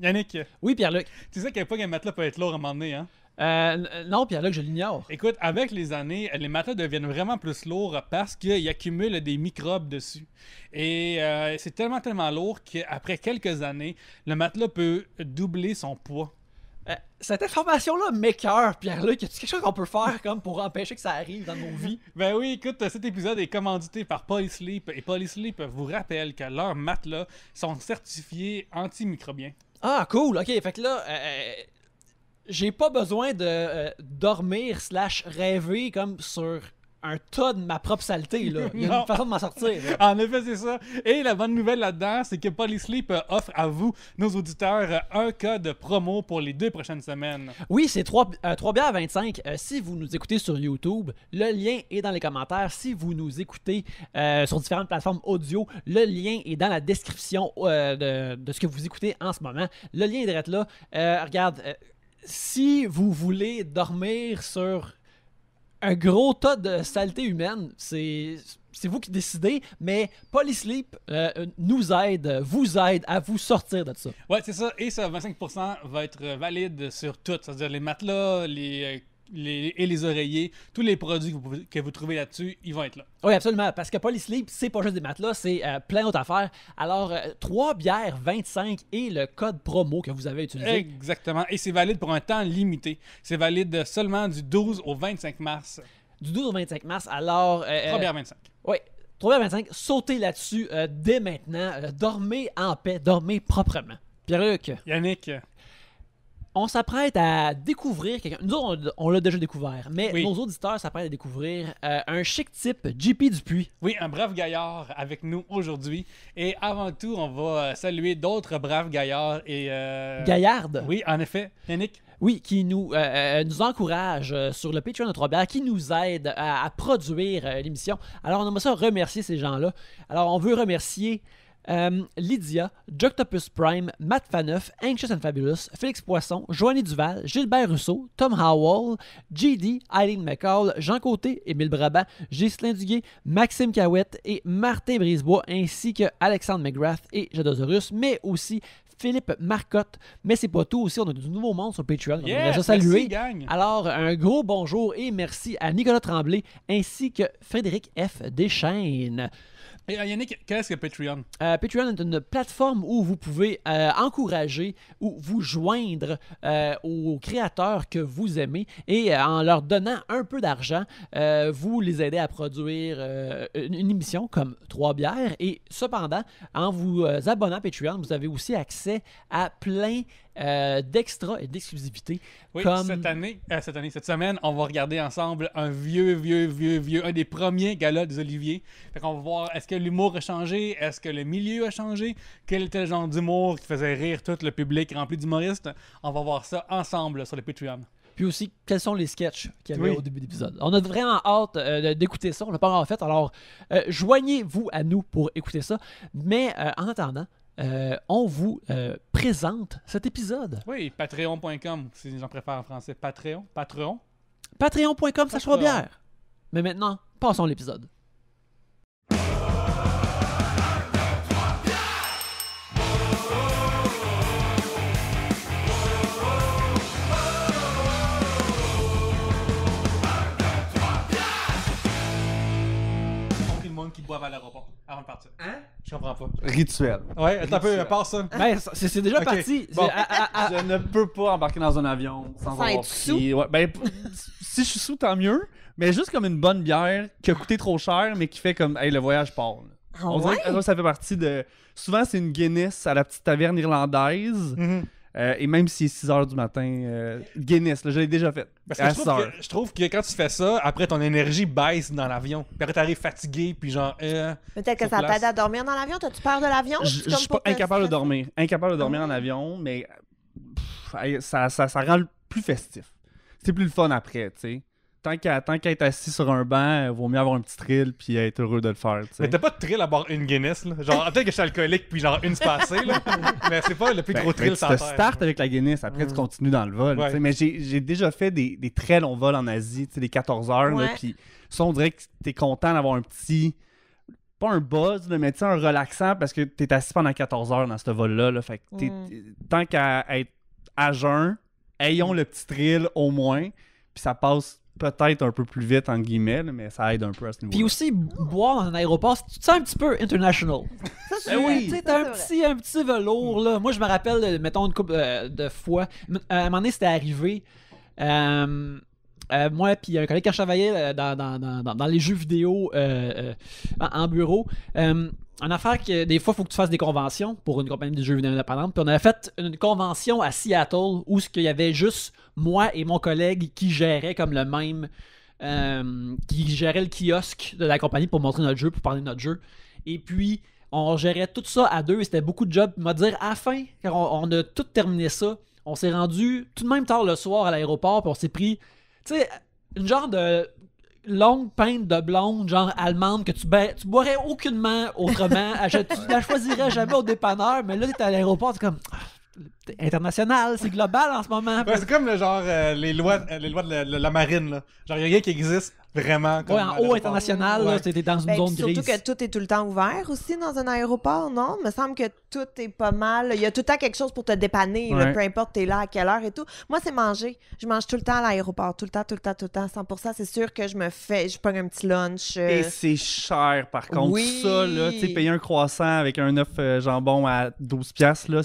Yannick, Oui, Pierre-Luc. tu sais à quel point un matelas peut être lourd à un moment donné, hein? Non, Pierre-Luc, je l'ignore. Écoute, avec les années, les matelas deviennent vraiment plus lourds parce qu'ils accumulent des microbes dessus. Et c'est tellement lourd qu'après quelques années, le matelas peut doubler son poids. Cette information-là m'écoeure, Pierre-Luc. Y a-t-il quelque chose qu'on peut faire comme pour empêcher que ça arrive dans nos vies? Ben oui, écoute, cet épisode est commandité par Polysleep. Et Polysleep vous rappelle que leurs matelas sont certifiés antimicrobiens. Ah, cool. OK, fait que là, j'ai pas besoin de dormir / rêver comme sur un tas de ma propre saleté, là. Il y a Non. une façon de m'en sortir. là. En effet, c'est ça. Et la bonne nouvelle là-dedans, c'est que Polysleep offre à vous, nos auditeurs, un code promo pour les 2 prochaines semaines. Oui, c'est 3 bières 25. Si vous nous écoutez sur YouTube, le lien est dans les commentaires. Si vous nous écoutez sur différentes plateformes audio, le lien est dans la description de ce que vous écoutez en ce moment. Le lien est direct là. Regarde, si vous voulez dormir sur un gros tas de saleté humaine, c'est vous qui décidez, mais Polysleep nous aide, vous aide à vous sortir de ça. Ouais, c'est ça. Et ça, 25% va être valide sur tout. C'est-à-dire les matelas, et les oreillers, tous les produits que vous trouvez là-dessus, ils vont être là. Oui, absolument, parce que Polysleep, c'est pas juste des matelas, c'est plein d'autres affaires. Alors, 3 bières 25 et le code promo que vous avez utilisé. Exactement. Et c'est valide pour un temps limité. C'est valide seulement du 12 au 25 mars. Du 12 au 25 mars, alors... 3 bières 25. Oui, 3 bières 25, sautez là-dessus dès maintenant. Dormez en paix, dormez proprement. Pierre-Luc, Yannick, on s'apprête à découvrir quelqu'un. Nous autres, on l'a déjà découvert, mais Oui. nos auditeurs s'apprêtent à découvrir un chic type, JP Dupuis. oui, un brave gaillard avec nous aujourd'hui. Et avant tout, on va saluer d'autres braves gaillards et... Gaillarde. Oui, en effet. Yannick? Oui, qui nous encourage sur le Patreon de Trois Bières, qui nous aide à produire l'émission. Alors, on aimerait ça remercier ces gens-là. Alors, on veut remercier Lydia, Joctopus Prime, Matt Faneuf, Anxious and Fabulous, Félix Poisson, Joanie Duval, Gilbert Rousseau, Tom Howell, JD, Eileen McCall, Jean Côté, Émile Brabant, Ghislain Duguay, Maxime Cahouette et Martin Brisebois, ainsi que Alexandre McGrath et Jadosaurus, mais aussi Philippe Marcotte. Mais c'est pas tout aussi, on a du nouveau monde sur Patreon. On aimerait ça saluer. Merci, gang. Alors, un gros bonjour et merci à Nicolas Tremblay ainsi que Frédéric F. Deschaines. Et Yannick, qu'est-ce que Patreon? Patreon est une plateforme où vous pouvez encourager ou vous joindre aux créateurs que vous aimez et en leur donnant un peu d'argent, vous les aidez à produire une émission comme Trois Bières. Et cependant, en vous abonnant à Patreon, vous avez aussi accès à plein d'extras et d'exclusivités. Oui, comme... cette semaine, on va regarder ensemble un vieux, un des premiers galas des Oliviers. Fait qu'on va voir, est-ce que l'humour a changé? Est-ce que le milieu a changé? Quel était le genre d'humour qui faisait rire tout le public rempli d'humoristes? On va voir ça ensemble sur le Patreon. Puis aussi, quels sont les sketchs qu'il y avait Oui. au début de l'épisode. On a vraiment hâte d'écouter ça. On l'a pas encore fait. Alors, joignez-vous à nous pour écouter ça. Mais en attendant, on vous présente cet épisode. Oui, patreon.com, si les gens préfèrent en français. Patreon? Patreon.com/3bières. Mais maintenant, passons à l'épisode. Le monde qui boivent à l'aéroport avant de partir. Hein? Je comprends pas. Rituel. Ouais, attends un peu, passe ça. Ben, c'est déjà Ok. parti. Bon. C'est- Je ne peux pas embarquer dans un avion sans avoir être pris... Ouais, ben, si je suis sous, tant mieux. Mais juste comme une bonne bière qui a coûté trop cher, mais qui fait comme, hey, le voyage part. là. Ah On dirait que ça fait partie de... Souvent, c'est une Guinness à la petite taverne irlandaise. Mhm. Et même si c'est 6h du matin, Guinness, là, je l'ai déjà fait. Parce que À je 6 trouve heures. que, je trouve que quand tu fais ça, après ton énergie baisse dans l'avion. Puis après t'arrives fatigué, puis genre... Peut-être que Sur ça place. t'aide à dormir dans l'avion. T'as-tu peur de l'avion? Je suis pas incapable de dormir. Incapable de dormir en avion, mais hey, ça rend plus festif. C'est plus le fun après, tu sais. Tant qu'à être assis sur un banc, vaut mieux avoir un petit thrill puis être heureux de le faire, tu sais. Mais t'as pas de thrill à boire une Guinness, là. Genre, peut-être que je suis alcoolique, puis genre une se passer, là. Mais c'est pas le plus gros thrill tu sans te terre. startes avec la Guinness, après tu continues dans le vol. Ouais. tu sais. Mais j'ai déjà fait des très longs vols en Asie, tu sais, des 14 heures, là, Ouais. puis ça, on dirait que t'es content d'avoir un petit pas un buzz, là, mais tu sais, un relaxant parce que t'es assis pendant 14 heures dans ce vol-là. Là, fait que tant qu'à être à jeun, ayons le petit thrill au moins, puis ça passe peut-être un peu plus vite, entre guillemets, là, mais ça aide un peu à ce niveau-là. Puis aussi, boire dans un aéroport, tu te sens un petit peu international. Oui, Tu sais, t'as un petit velours, là. Moi, je me rappelle, mettons, une couple de fois. À un moment donné, c'était arrivé. Moi puis un collègue qui travaillait dans les jeux vidéo en bureau. Une affaire que des fois, il faut que tu fasses des conventions pour une compagnie de jeux vidéo indépendante. Puis on avait fait une convention à Seattle où il y avait juste moi et mon collègue qui gérait comme le même... qui gérait le kiosque de la compagnie pour montrer notre jeu, pour parler de notre jeu. Et puis, on gérait tout ça à deux et c'était beaucoup de job. Puis, on va dire, à la fin, quand on a tout terminé ça, on s'est rendu tout de même tard le soir à l'aéroport puis on s'est pris, tu sais, une genre de longue pinte de blonde, genre allemande, que tu boirais aucunement autrement. Tu la choisirais jamais au dépanneur, mais là, t'es à l'aéroport, c'est comme... c'est international, c'est global en ce moment. Ouais, c'est comme le genre les lois de la marine. Là. Genre, il n'y a rien qui existe vraiment. Comme ouais, en haut international, là, t'es dans une zone grise. Surtout que tout est tout le temps ouvert aussi dans un aéroport, non? Il me semble que tout est pas mal. Il y a tout le temps quelque chose pour te dépanner, là, peu importe t'es là à quelle heure et tout. Moi, c'est manger. Je mange tout le temps à l'aéroport. Tout le temps. 100%. C'est sûr que je prends un petit lunch. Et c'est cher, par contre. Oui. Ça, là, tu sais, payer un croissant avec un œuf jambon à 12$, là,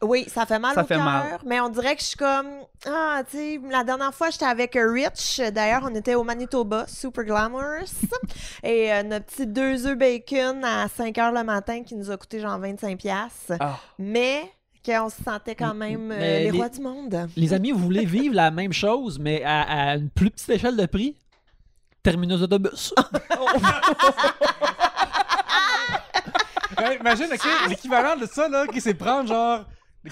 oui, ça fait mal ça au fait cœur, mal. mais on dirait que je suis comme... Ah, tu sais, la dernière fois, j'étais avec Rich. D'ailleurs, on était au Manitoba, super glamorous. Et notre petit 2 œufs bacon à 5 h le matin qui nous a coûté genre 25$. Ah. Mais qu'on se sentait quand même les rois du monde. Les amis, vous voulez vivre la même chose, mais à une plus petite échelle de prix? Terminus d'autobus. Ouais, imagine, OK, l'équivalent de ça, là, qui c'est prendre, genre,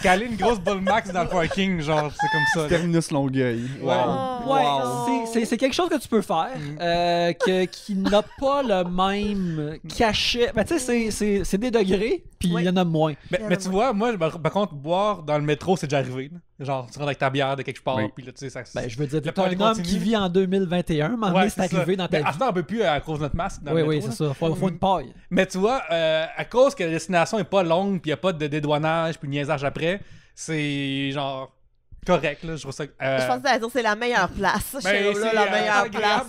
caler une grosse Bull Max dans le parking, genre, c'est comme ça. Là. Terminus Longueuil. Ouais. C'est quelque chose que tu peux faire, qui n'a pas le même cachet. Ben, tu sais, c'est des degrés, puis il y en a moins. Mais tu vois, moi, par contre, boire dans le métro, c'est déjà arrivé. Là. Genre, tu rentres avec ta bière de quelque part, puis là, tu sais, ça... Ben, je veux dire, le t'es un homme continue. qui vit en 2021, mais Ouais, c'est arrivé dans ta vie. À ce temps, on peut plus à cause de notre masque dans le métro. Oui, c'est ça. Faut une paille. Mais tu vois, à cause que la destination est pas longue, puis il n'y a pas de dédouanage, puis niaisage après, c'est genre correct, là. Je trouve ça. Je pense que c'est la meilleure place. Ben, C'est la meilleure place.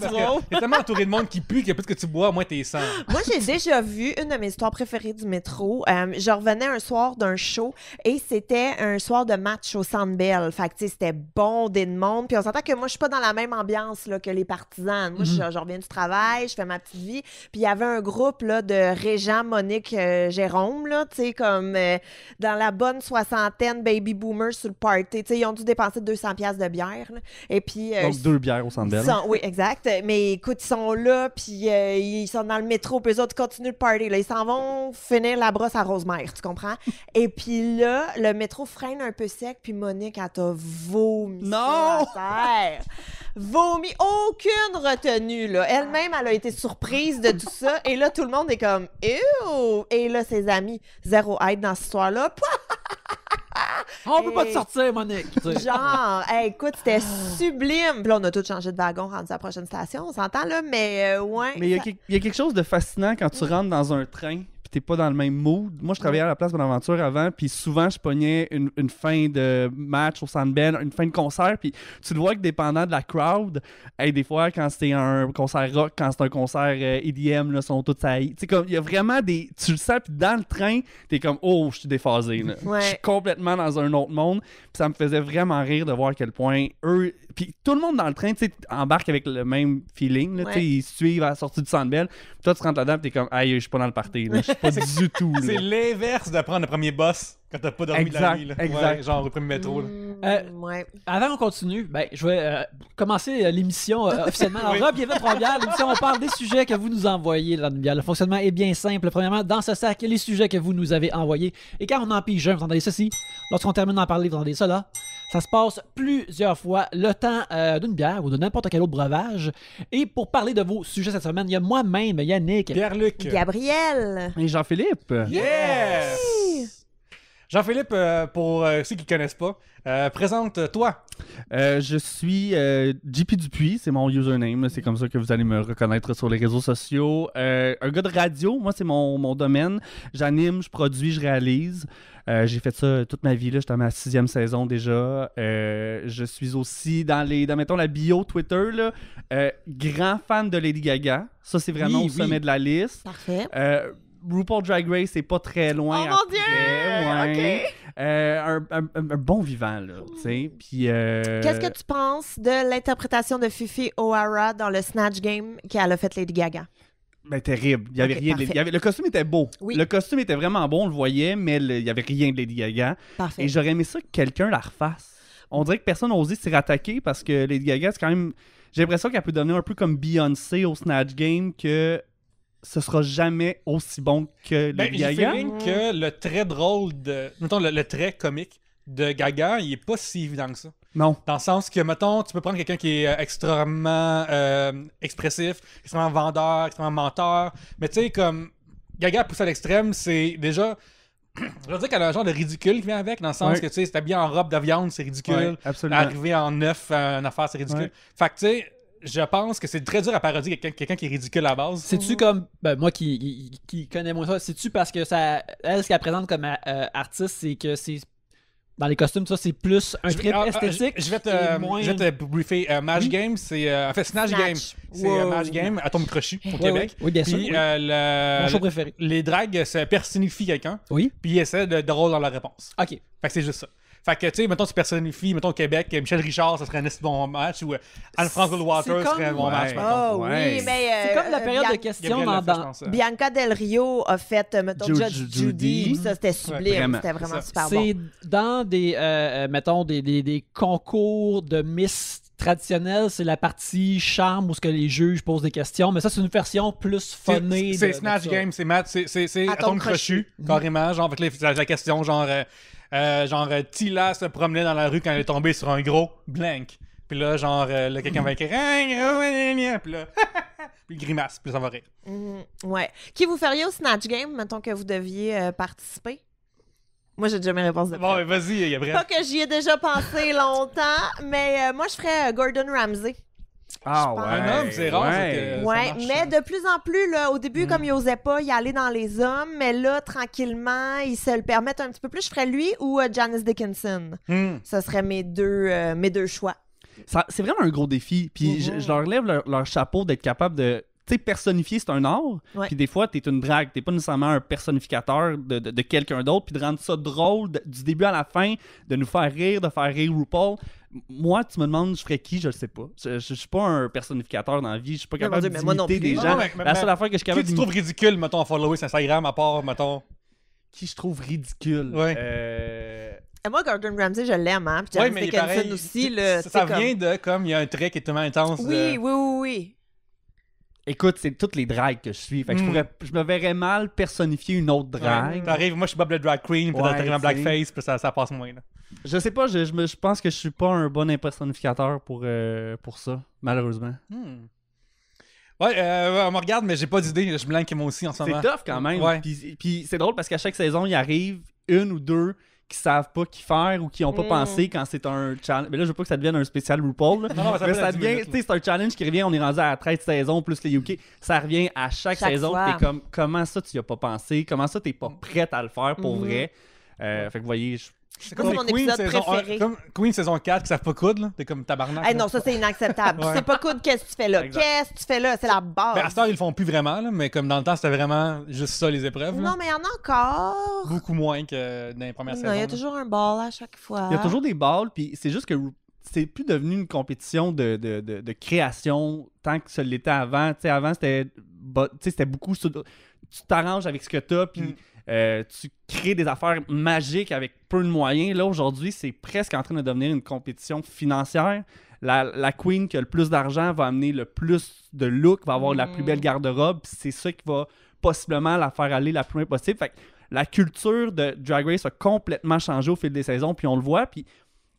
T'es tellement entouré de monde qui pue que plus que tu bois, moins t'es sans. Moi, j'ai déjà vu une de mes histoires préférées du métro. Je revenais un soir d'un show et c'était un soir de match au Centre Bell. Fait que, tu sais, c'était bondé de monde. Puis on s'entend que moi, je suis pas dans la même ambiance là, que les partisans. Moi, je reviens du travail, je fais ma petite vie. Puis il y avait un groupe là, de Régent, Monique, Jérôme, là, tu sais, comme dans la bonne soixantaine, baby boomers sur le party. Tu sais, ils ont dû dépenser 200$ de bière. Là. Et puis, donc 2 bières au Centre Bell. oui, exact. Mais écoute, ils sont là, puis ils sont dans le métro, puis eux autres continuent de party. Là. Ils s'en vont finir la brosse à Rosemère, tu comprends? Et puis là, le métro freine un peu sec, puis Monique, elle t'a vomi Non! sur la terre. Vomi, aucune retenue, là. Elle-même, elle a été surprise de tout ça. Et là, tout le monde est comme « Ew! » Et là, ses amis, zéro aide dans cette histoire-là. On peut pas te sortir, Monique. Genre, hey, écoute, c'était sublime. Puis là, on a tous changé de wagon, rendu à la prochaine station, on s'entend, là, mais ouais. Mais il y a quelque chose de fascinant quand tu rentres dans un train puis t'es pas dans le même mood. Moi, je travaillais à la Place Bonaventure avant, puis souvent, je pognais une fin de match au Centre Bell, une fin de concert, puis tu le vois que dépendant de la crowd, des fois, quand c'est un concert rock, quand c'est un concert EDM, là, sont tous haïs. Tu sais, comme, il y a vraiment des... Tu le sens, puis dans le train, t'es comme, oh, je suis déphasé, là. Ouais. Je suis complètement dans un autre monde, puis ça me faisait vraiment rire de voir à quel point eux... Puis tout le monde dans le train, tu sais, embarque avec le même feeling, là, tu sais, ils suivent à la sortie du Centre Bell, puis toi, tu rentres là-dedans, puis t'es comme, aïe, je suis pas dans le party, là. Je suis pas du tout, là. C'est l'inverse de prendre le premier boss quand t'as pas dormi de la nuit. Là. Exact. Ouais, genre au premier métro. Là. Ouais. Avant qu'on continue, ben, je vais commencer l'émission officiellement. Alors, Oui. bienvenue à Trois-Bières. L'émission, on parle des sujets que vous nous envoyez dans une bière. Le fonctionnement est bien simple. Premièrement, dans ce sac, il y a les sujets que vous nous avez envoyés. Et quand on en pige un, vous entendez ceci. Lorsqu'on termine d'en parler, vous entendez ça là. Ça se passe plusieurs fois le temps d'une bière ou de n'importe quel autre breuvage. Et pour parler de vos sujets cette semaine, il y a moi-même, Yannick. Pierre-Luc. Gabriel. Et Jean-Philippe. Yes! Jean-Philippe, pour ceux qui ne connaissent pas, présente-toi. Je suis JP Dupuis, c'est mon username. C'est comme ça que vous allez me reconnaître sur les réseaux sociaux. Un gars de radio, moi, c'est mon domaine. J'anime, je produis, je réalise. J'ai fait ça toute ma vie. J'étais à ma 6e saison déjà. Je suis aussi dans mettons, la bio Twitter. Là, grand fan de Lady Gaga. Ça, c'est vraiment au sommet de la liste. Parfait. RuPaul Drag Race, c'est pas très loin. Oh mon Dieu! Ouais. OK. Un bon vivant, là, tu sais. Puis... Qu'est-ce que tu penses de l'interprétation de Fifi O'Hara dans le Snatch Game qu'elle a fait Lady Gaga? Ben, terrible. Il y avait Ok, rien parfait. le costume était beau. Oui. Le costume était vraiment bon, on le voyait, mais il y avait rien de Lady Gaga. Parfait. Et j'aurais aimé ça que quelqu'un la refasse. On dirait que personne n'a osé s'y rattaquer parce que Lady Gaga, c'est quand même... J'ai l'impression qu'elle peut devenir un peu comme Beyoncé au Snatch Game, que ce sera jamais aussi bon que Lady J'ai Gaga. feeling que le trait drôle de... Mettons, le trait comique de Gaga, il est pas si évident que ça. Non. Dans le sens que, mettons, tu peux prendre quelqu'un qui est extrêmement expressif, extrêmement vendeur, extrêmement menteur, mais tu sais, comme Gaga poussé à l'extrême, c'est déjà... Je veux dire qu'elle a un genre de ridicule qui vient avec, dans le sens Ouais. que, tu sais, c'est habillé en robe de viande, c'est ridicule. Ouais, absolument. Arriver en neuf à une affaire, c'est ridicule. Ouais. Fait que, tu sais, je pense que c'est très dur à parodier quelqu'un qui est ridicule à la base. C'est-tu comme. Ben, moi qui connais moins ça, c'est-tu parce que ça. Elle, ce qu'elle présente comme artiste, c'est que c'est. Dans les costumes, ça, c'est plus un trip esthétique. Je vais et moins- je vais te briefer. Match Oui. Game, c'est. En fait, Snatch Game, c'est Wow. Match Game à Tombe Crochu au Ouais, Québec. Oui, bien sûr. Puis oui. Mon show préféré. les dragues, ça personnifie quelqu'un, Oui. puis ils essaient de rôle dans la réponse. Ok. Fait que c'est juste ça. Fait que, tu sais, mettons, tu personnifies, mettons, au Québec, Michel Richard, ça serait un assez bon match, ou Anne-Frank Goldwater c'est comme- serait un bon match, Ouais. mettons. Oh Ouais. oui, mais... C'est comme la période de Bian- questions Gabriel dans. Lafay, je pense, Bianca Del Rio a fait, mettons, Judge Judge Judy. Judy, puis ça, c'était sublime. vraiment. C'était vraiment C'est super bon. C'est dans des, mettons, des concours de Miss traditionnels, c'est la partie charme où ce que les juges posent des questions, mais ça, c'est une version plus funnée. C'est de Snatch ça. Game, c'est Matt, c'est Atome Atome Crochu, carrément. Genre, avec la question, Tila se promenait dans la rue quand elle est tombée sur un gros blank. Puis là, là, quelqu'un va écrire. Puis là, puis il grimace, puis ça va rire. Ouais. Qui vous feriez au Snatch Game, mettons que vous deviez participer? Moi, j'ai déjà mes réponses de Bon, près. mais vas-y, Gabriel. Pas que j'y ai déjà pensé longtemps, mais moi, je ferais Gordon Ramsay. Ah pense. ouais. Un homme, c'est rare, Ouais. ça que- ça Ouais, marche, mais ça. de plus en plus, là, au début, comme il osait pas y aller dans les hommes, mais là, tranquillement, ils se le permettent un petit peu plus. Je ferais lui ou Janice Dickinson. Hmm. Ce serait mes deux choix. C'est vraiment un gros défi. Puis je leur lève leur chapeau d'être capable de... Tu sais, personnifier, c'est un art. Ouais. Puis des fois, t'es une drague. T'es pas nécessairement un personnificateur de quelqu'un d'autre. Puis de rendre ça drôle du début à la fin, de nous faire rire, de faire rire RuPaul. Moi, tu me demandes, je ferais qui? Je le sais pas. Je suis pas un personnificateur dans la vie. Je suis pas Mais mon capable Dieu, mais moi non d'imiter des plus. gens. Non, mais- La seule affaire que je suis Qui capable tu d'imiter... trouves ridicule, mettons, à follower sur Instagram, à part, mettons. Qui je trouve ridicule? Ouais. Et moi, Gordon Ramsay, je l'aime, hein. Puis Ouais, Janice mais il est Dickinson pareil. aussi, là. Ça c'est comme- vient de, comme, il y a un trait qui est tellement intense. Oui, oui. Écoute, c'est toutes les dragues que je suis. Fait que je me verrais mal personnifier une autre drague. T'arrives, moi je suis Bob le Drag Queen, puis Ouais, t'arrives en tu sais. blackface, puis ça passe moins. Là. Je sais pas, je pense que je suis pas un bon impersonificateur pour ça, malheureusement. Ouais, on me regarde, mais j'ai pas d'idée. Je blanque moi aussi en ce moment. C'est tough quand même. Ouais. Puis c'est drôle parce qu'à chaque saison, il arrive une ou deux qui savent pas qui faire ou qui ont pas pensé quand c'est un challenge. Mais là, je veux pas que ça devienne un spécial RuPaul. Là. Non, mais ça devient, tu sais, c'est un challenge qui revient. On est rendu à 13 saisons plus les UK. Ça revient à chaque saison. fois. T'es comme, comment ça tu y as pas pensé? Comment ça t'es pas prête à le faire pour vrai? Fait que vous voyez, C'est Moi, c'est mon épisode préféré. Comme Queen saison 4 qui savent pas coudre, là. T'es comme tabarnak. Hey, là. non, ça, c'est inacceptable. Tu Ouais. sais pas coudre, qu'est-ce que tu fais là? Exact. Qu'est-ce que tu fais là? C'est la base. Ben, à cette heure, ils le font plus vraiment, là, mais comme dans le temps, c'était vraiment juste ça, les épreuves. là. Non, mais il y en a encore. Beaucoup moins que dans les premières Non, saisons. il y a là. toujours un ball à chaque fois. il y a toujours des balles, puis c'est juste que c'est plus devenu une compétition de création tant que ça l'était avant. Tu sais, avant, c'était beaucoup... Tu t'arranges avec ce que t'as, puis tu crées des affaires magiques avec peu de moyens. Là, aujourd'hui, c'est presque en train de devenir une compétition financière. La queen qui a le plus d'argent va amener le plus de look, va avoir la plus belle garde-robe, puis c'est ça qui va possiblement la faire aller la plus loin possible. Fait que la culture de Drag Race a complètement changé au fil des saisons, puis on le voit, puis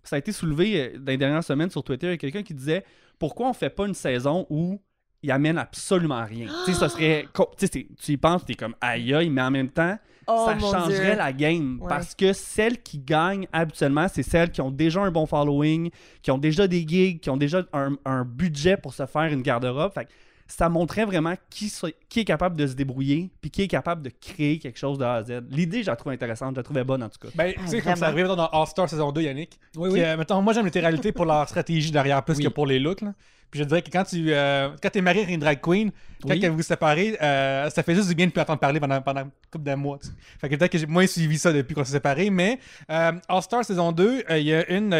ça a été soulevé dans les dernières semaines sur Twitter. Il y a quelqu'un qui disait « Pourquoi on fait pas une saison où il amène absolument rien? » Tu sais, ça serait... Tu y penses, t'es comme « Aïe, aïe », mais en même temps, Oh, ça mon changerait Dieu. la game. Ouais. Parce que celles qui gagnent habituellement, c'est celles qui ont déjà un bon following, qui ont déjà des gigs, qui ont déjà un budget pour se faire une garde-robe. Fait que ça montrait vraiment qui est capable de se débrouiller puis qui est capable de créer quelque chose de A à Z. L'idée, je la trouve intéressante, je la trouvais bonne en tout cas. Ben, tu sais, comme vraiment. ça arrive dans All-Star saison 2, Yannick. Oui, Qui, oui. mettons, moi, j'aime l'intégralité pour leur stratégie derrière plus Oui. que pour les looks. Là. Puis je dirais que quand t'es marié avec une drag queen, quand Oui. vous vous séparez, ça fait juste du bien de plus entendre parler pendant une couple de mois. Tu sais. Fait que peut-être que j'ai moins suivi ça depuis qu'on s'est séparés. Mais All-Star saison 2, il y a une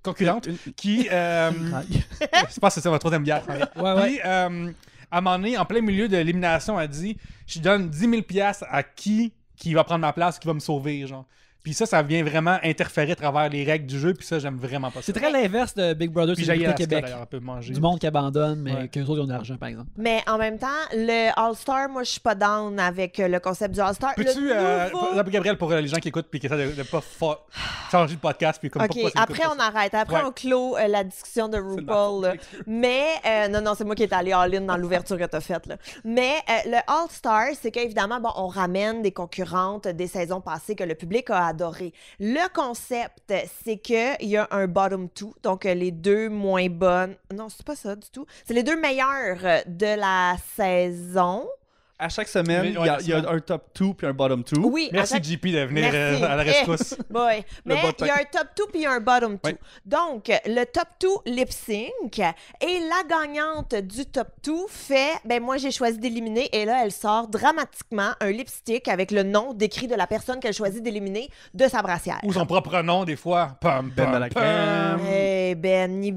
concurrente qui. Je pense que c'est ma troisième bière. Ouais, ouais. Puis, à un moment donné, en plein milieu de l'élimination, elle dit je donne 10 000 $ à qui va prendre ma place, qui va me sauver. Genre. Puis ça vient vraiment interférer à travers les règles du jeu. Puis ça, j'aime vraiment pas ça. C'est très l'inverse de Big Brother Puis j'ai Célébrité Alaska, Québec. d'ailleurs, un peu manger. Du monde qui abandonne, mais Ouais. qu'eux autres ils ont de l'argent, par exemple. Mais en même temps, le All-Star, moi, je suis pas down avec le concept du All-Star. Peux-tu, Le nouveau- Gabriel, pour les gens qui écoutent puis qui essaient de pas changer de podcast, puis comme OK, pourquoi c'est après, écoute on pas arrête. Après, Ouais. on clôt la discussion de ça? C'est de ma RuPaul. là. faute. Mais, non, c'est moi qui est allé all-in dans l'ouverture que t'as faite. Là. Mais le All-Star, c'est qu'évidemment, bon, on ramène des concurrentes des saisons passées que le public a adoré. Le concept, c'est qu'il y a un bottom two, donc les deux moins bonnes. Non, c'est pas ça du tout. C'est les deux meilleures de la saison. À chaque semaine, Mais, il ouais, y a un top 2 puis un bottom 2. Oui, à Merci, chaque- JP, de venir Merci. à la rescousse. Ouais. Mais bottom. il y a un top 2 puis il y a un bottom 2. Ouais. Donc, le top 2 lip sync et la gagnante du top 2 fait, ben moi j'ai choisi d'éliminer et là elle sort dramatiquement un lipstick avec le nom décrit de la personne qu'elle choisit d'éliminer de sa brassière. Ou son propre nom, des fois. Pam, Ben pam, de la pam. crème. Hey, Benny,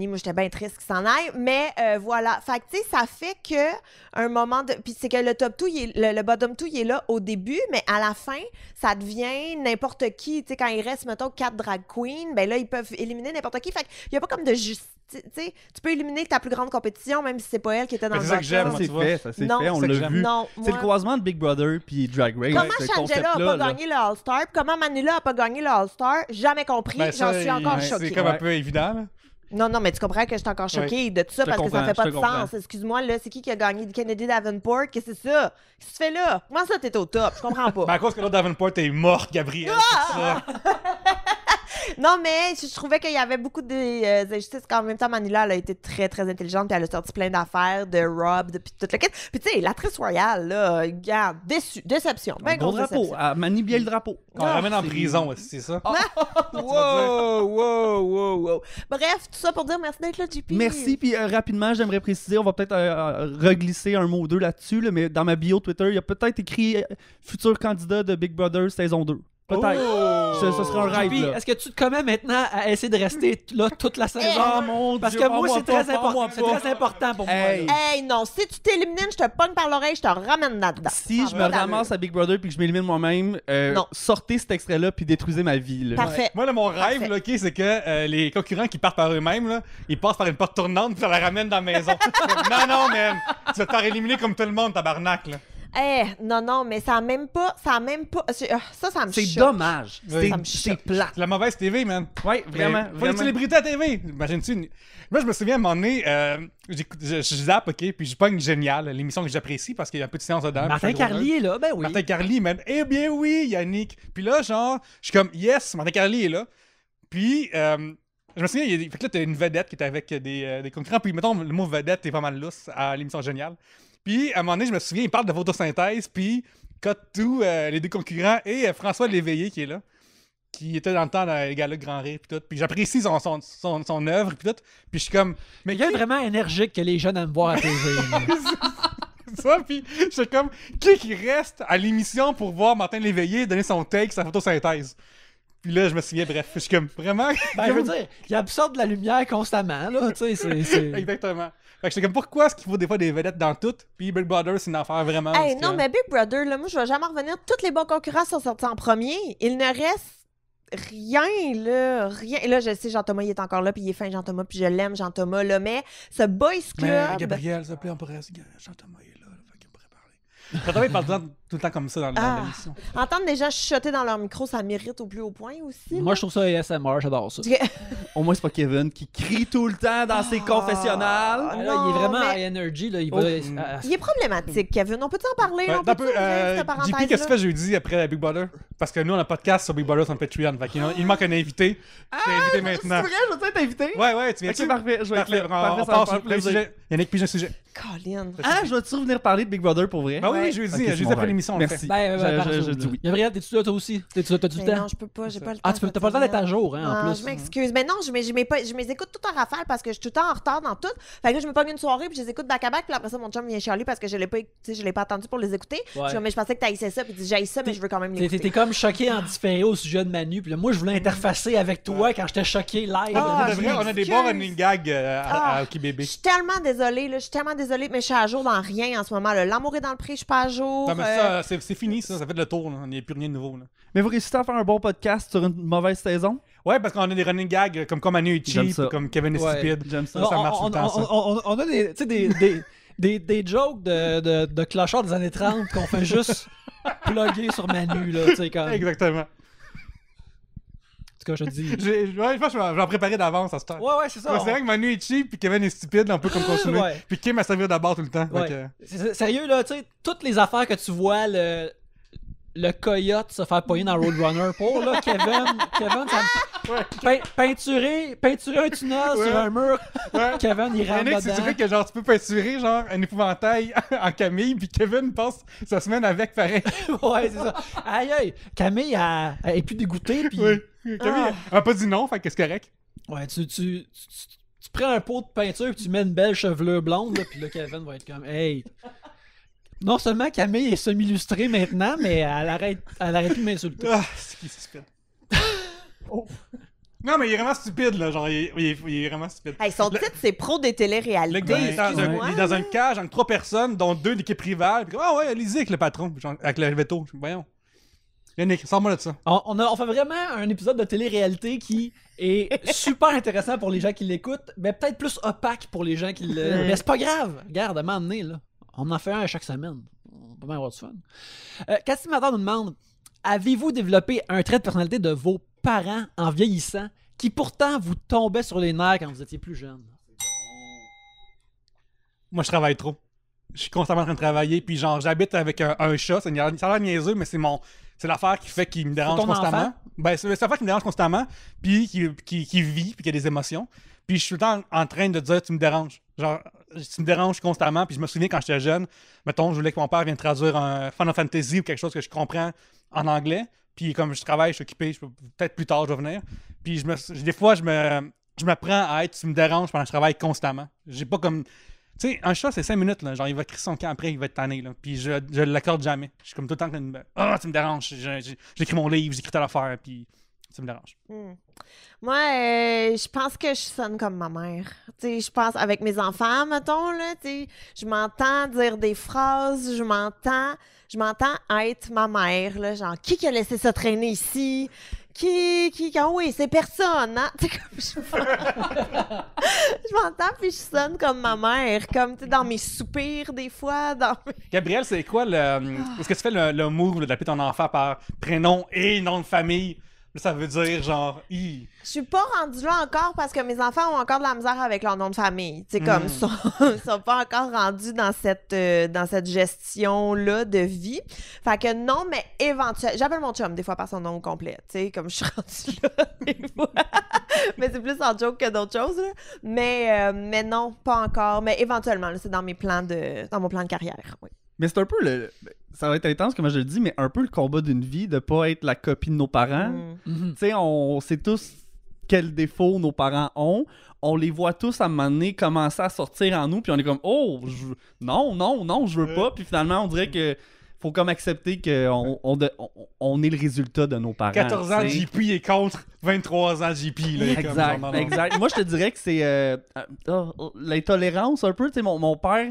moi j'étais bien triste qu'il s'en aille, mais voilà. Fait que tu sais, ça fait que un moment de. Puis c'est que le top 2, le bottom 2, il est là au début, mais à la fin, ça devient n'importe qui. Tu sais, quand il reste, mettons, 4 drag queens, ben là, ils peuvent éliminer n'importe qui. Fait qu'il n'y a pas comme de justice. Tu sais, tu peux éliminer ta plus grande compétition, même si c'est pas elle qui était dans Mais le c'est ça que j'aime, bottom. moi, Ça tu vois. s'est fait, ça s'est Non, fait, on c'est que l'a j'aime. vu. Non, C'est le moi- croisement de Big Brother puis Drag Race. Comment ce Shangela a concept-là, pas là. gagné le All-Star, puis comment Manila a pas gagné le All-Star, jamais compris. Ben, J'en ça, suis encore c'est choquée. comme un Ouais. peu évident. Là. Non, mais tu comprends que je suis encore choquée de tout ça Je te parce que ça comprends, fait pas je de te comprends. sens. Excuse-moi, là, c'est qui a gagné Kennedy Davenport? Qu'est-ce que c'est ça? Qu'est-ce que tu fais là? Comment ça, t'es au top? Je comprends pas. Ben, à cause que l'autre Davenport est morte, Gabriel. c'est ça. Non, mais je trouvais qu'il y avait beaucoup d'injustices. En même temps, Manila, elle a été très, très intelligente, puis elle a sorti plein d'affaires de Rob, puis toute la quête. Puis tu sais, l'actrice royale, là, regarde, déception. Ben Un gros grosse drapeau. déception. Elle manie bien le drapeau. On la ramène en c'est- prison, c'est ça. Wow. Bref, tout ça pour dire merci d'être là, JP. Merci, puis rapidement, j'aimerais préciser, on va peut-être reglisser un mot ou deux là-dessus, là, mais dans ma bio Twitter, il y a peut-être écrit futur candidat de Big Brother saison 2. Peut-être. Oh! Ce serait un rêve, Puis, là. est-ce que tu te commets maintenant à essayer de rester là toute la saison? Ah, mon Parce Dieu, que moi, parle-moi c'est pas, très important. parle-moi C'est pas. très important pour moi. Hey. là. Hey, non, si tu t'élimines, je te pogne par l'oreille, je te ramène là-dedans. Si Ça je a me pas d'allure. ramasse à Big Brother puis que je m'élimine moi-même, Non. sortez cet extrait-là puis détruisez ma vie. Là. Parfait. Moi, là, mon rêve, Parfait. là, ok, c'est que les concurrents qui partent par eux-mêmes, là, ils passent par une porte tournante puis ça la ramène dans la maison. non, man. Tu vas te faire éliminer comme tout le monde, tabarnak, là. Non, mais ça a même pas. Ça me C'est choque. dommage. Oui. Ça me C'est choque. plat. C'est la mauvaise TV, man. Ouais, vraiment. Faut une célébrité à TV. Imagine-tu. Moi, je me souviens à un moment donné, je zappe, ok, puis je pogne Génial, l'émission que j'apprécie parce qu'il y a un peu de séance dedans. Martin puis je fais Carly est là, ben oui. Martin Carly, man. Eh bien oui, Yannick. Puis là, genre, je suis comme, yes, Martin Carly est là. Puis, je me souviens, fait que là, t'as une vedette qui était avec des concurrents. Puis, mettons, le mot vedette est pas mal lousse à l'émission Géniale. Puis, à un moment donné, je me souviens, il parle de photosynthèse. Puis, cut tout, les deux concurrents et François Léveillé qui est là. Qui était dans le temps dans les galas Grand Rire. Puis tout. Puis, j'apprécie son œuvre. Puis tout. Puis, je suis comme, mais Il y a vraiment énergique que les jeunes aiment voir à TV. là. ça, puis je suis comme, qui reste à l'émission pour voir Martin Léveillé donner son take, sa photosynthèse? Puis là, je me souviens, bref, je suis comme, vraiment? Ben, je veux dire, il absorbe de la lumière constamment, là, tu sais, c'est... Exactement. Fait que j'étais comme, pourquoi est-ce qu'il faut des fois des vedettes dans tout? Puis Big Brother, c'est une affaire vraiment... Hey, parce non, que- mais Big Brother, là, moi, je vais jamais revenir. Tous les bons concurrents sont sortis en premier. Il ne reste rien, là. Rien. Là, je sais, Jean-Thomas, il est encore là, puis il est fin, Jean-Thomas, puis je l'aime, Jean-Thomas, là. Mais ce Boys Mais Club. Gabriel, s'il te plaît, on pourrait... Jean-Thomas est là, fait qu'il pourrait parler. Jean-Thomas, il parle tout le temps comme ça dans Ah. l'émission. Entendre des gens chuchoter dans leur micro, ça mérite au plus haut point aussi. Moi, je trouve ça ASMR, j'adore ça. Au moins, c'est pas Kevin qui crie tout le temps dans ses confessionnals. Ah, là, il est vraiment mais- high energy, là. Il Oh. va. Il est problématique, Kevin. On peut en parler? Ouais, On attends peut un peu, cette JP, parenthèse-là? qu'est-ce que tu fais jeudi après Big Brother? Parce que nous, on a un podcast sur Big Brother sur Patreon. Fait qu'il manque un invité. Je t'ai invité maintenant. C'est vrai, je veux t'inviter? Ouais, tu viens Ok, parfait. Je vais être Parfait, là. Parfait, on ça part va sur faire le plaisir. sujet. Yannick, pige un sujet. Colin. Ah, je vais-tu revenir parler de Big Brother pour vrai? Ben oui, Ouais. jeudi, Ok, c'est jeudi mon après rêve. l'émission, on le Merci. fait. Je dis oui. Gabriel, t'es-tu là toi aussi? T'as-tu le Mais temps? non, je peux pas, j'ai pas le temps. Ah, t'as pas le temps d'être à jour, hein, en Non, plus. je m'excuse. Mais non, je les écoute tout en rafale parce que je suis tout le temps en retard dans tout. Fait que là, je me pogne une soirée puis je les écoute back-à-back. Puis après ça, mon chum vient chialer parce que je l'ai pas attendu pour les écouter. Ouais. Je dis, mais je pensais que t'haïssais ça. Puis il dit, j'haïs ça, mais je veux quand même l'écouter. T'es comme choqué en différé au sujet de Manu. Puis là, moi, je voulais interfacer avec toi quand j'étais choqué live. Ah, Pour de vrai, on a des m'excuse. bons running gags à Hockey Je Bébé. suis tellement désolée, là. Je suis tellement désolée, mais je suis à jour dans rien en ce moment. Là. L'amour est dans le prix, je suis pas à jour. Non, mais ça, c'est fini, ça fait le tour. Là. Il n'y a plus rien de nouveau. Là. Mais vous réussissez à faire un bon podcast sur une mauvaise saison? Ouais, parce qu'on a des running gags comme Manu est J'aime cheap, ça. comme Kevin est Ouais. stupide. J'aime ça. Ça marche tout le temps, ça. On a des, tu sais, des jokes de clochards des années 30 qu'on fait juste plugger sur Manu, là, tu sais, comme. En Exactement. tout cas, je te dis. Ouais, je pense que je vais en préparer d'avance à ce temps. Ouais, c'est ça. C'est vrai que Manu est cheap puis Kevin est stupide, un peu comme consumé. Ouais. Puis Kim a servi d'abord tout le temps. Ouais. Fait Sérieux, là, tu sais, toutes les affaires que tu vois, le coyote se faire pogner dans Roadrunner pour, là, Kevin, ça me... peinturer un tunnel Ouais. sur un mur, Ouais. Kevin, il rentre Yannick, c'est dedans. vrai que genre tu peux peinturer genre un épouvantail en Camille puis Kevin passe sa semaine avec pareil. Ouais, c'est ça. Aïe, aïe, Camille, elle est plus dégoûtée, puis... Oui. Camille a pas dit non, fait que c'est correct. Ouais, tu prends un pot de peinture puis tu mets une belle chevelure blonde, là, puis là, Kevin va être comme, hey... Non seulement Camille est semi-illustrée maintenant, mais elle arrête plus de m'insulter. Ah, c'est qui c'est stupide. Oh. Non, mais il est vraiment stupide, là. Genre, il est vraiment stupide. Hey, son titre, c'est pro des Le téléréalités. gars, il est Excuse-moi. dans une cage avec 3 personnes, dont 2 d'équipe rivale. Puis, ah ouais, allez-y avec le patron, genre, avec le veto. Voyons. Yannick, sors-moi de ça. On fait vraiment un épisode de télé-réalité qui est super intéressant pour les gens qui l'écoutent, mais peut-être plus opaque pour les gens qui le... Mais c'est pas grave. Regarde, à un moment donné, là, on en fait un à chaque semaine. On peut bien avoir du fun. Cathy Matin nous demande, avez-vous développé un trait de personnalité de vos parents en vieillissant qui pourtant vous tombait sur les nerfs quand vous étiez plus jeune? Moi, je travaille trop. Je suis constamment en train de travailler, puis genre, j'habite avec un chat. Ça a l'air niaiseux, mais c'est l'affaire qui fait qu'il me dérange ton constamment. enfant? Ben, c'est l'affaire qui me dérange constamment, puis qui vit, puis qui a des émotions. Puis je suis tout le temps en train de dire, tu me déranges. Genre, tu me déranges constamment, puis je me souviens quand j'étais jeune, mettons, je voulais que mon père vienne traduire un Final Fantasy ou quelque chose que je comprends en anglais, puis comme je travaille, je suis occupé, peut-être plus tard je vais venir. Puis des fois, je me prends à être, tu me déranges pendant que je travaille constamment. J'ai pas comme... Tu sais, un chat, c'est 5 minutes, là. Genre, il va crier son camp après, il va être tanné, là. Puis je l'accorde jamais. Je suis comme tout le temps en train de tu me déranges. J'écris mon livre, j'écris telle affaire, puis tu me déranges. Moi, je pense que je sonne comme ma mère. Tu sais, je pense avec mes enfants, mettons, là, tu sais, je m'entends dire des phrases, je m'entends être ma mère, là, genre, qui a laissé ça traîner ici? Ah oui, c'est personne, hein? Tu sais, comme je m'entends puis je sonne comme ma mère, comme, tu sais, dans mes soupirs, des fois, Gabriel, c'est quoi est-ce que tu fais le move d'appeler ton enfant par prénom et nom de famille? Là, ça veut dire genre Je suis pas rendue là encore parce que mes enfants ont encore de la misère avec leur nom de famille. Tu sais, comme ils sont pas encore rendus dans cette gestion-là de vie. Fait que non, mais éventuellement... J'appelle mon chum des fois par son nom complet. Tu sais, comme je suis rendue là des fois. Mais c'est plus en joke que d'autres choses, là. Mais non, pas encore. Mais éventuellement, là, c'est dans mon plan de carrière, oui. Mais c'est un peu ça va être intense, comme je le dis, mais un peu le combat d'une vie de pas être la copie de nos parents. Mhm. Tu sais, on sait tous quels défauts nos parents ont. On les voit tous à un moment donné commencer à sortir en nous, puis on est comme, oh, non, je veux pas. Puis finalement, on dirait que faut comme accepter qu'on on est le résultat de nos parents. 14 ans, tu sais. JP est contre 23 ans, JP. Là, il est comme, Exact, genre, non. exact. Moi, je te dirais que c'est l'intolérance un peu. Tu sais, mon père,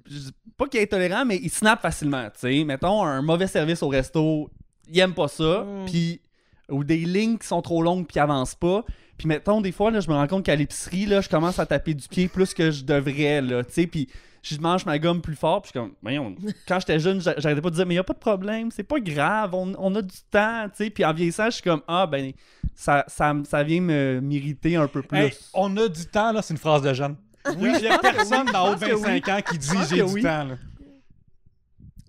je dis pas qu'il est intolérant, mais il snap facilement. Tu sais, mettons un mauvais service au resto, il aime pas ça. Puis ou des lignes qui sont trop longues puis qui avancent pas. Puis mettons des fois là, je me rends compte qu'à l'épicerie là, je commence à taper du pied plus que je devrais là. Tu sais, puis je mange ma gomme plus fort. Puis je suis comme, voyons, quand j'étais jeune, j'arrêtais pas de dire, mais il n'y a pas de problème, c'est pas grave, on a du temps, tu sais. Puis en vieillissant, je suis comme, ah, ben, ça vient m'irriter un peu plus. Hey, on a du temps, là, c'est une phrase de jeune. Oui, Il y a personne dans haut de je pense que 25 ans qui dit pense j'ai que du oui. temps, là.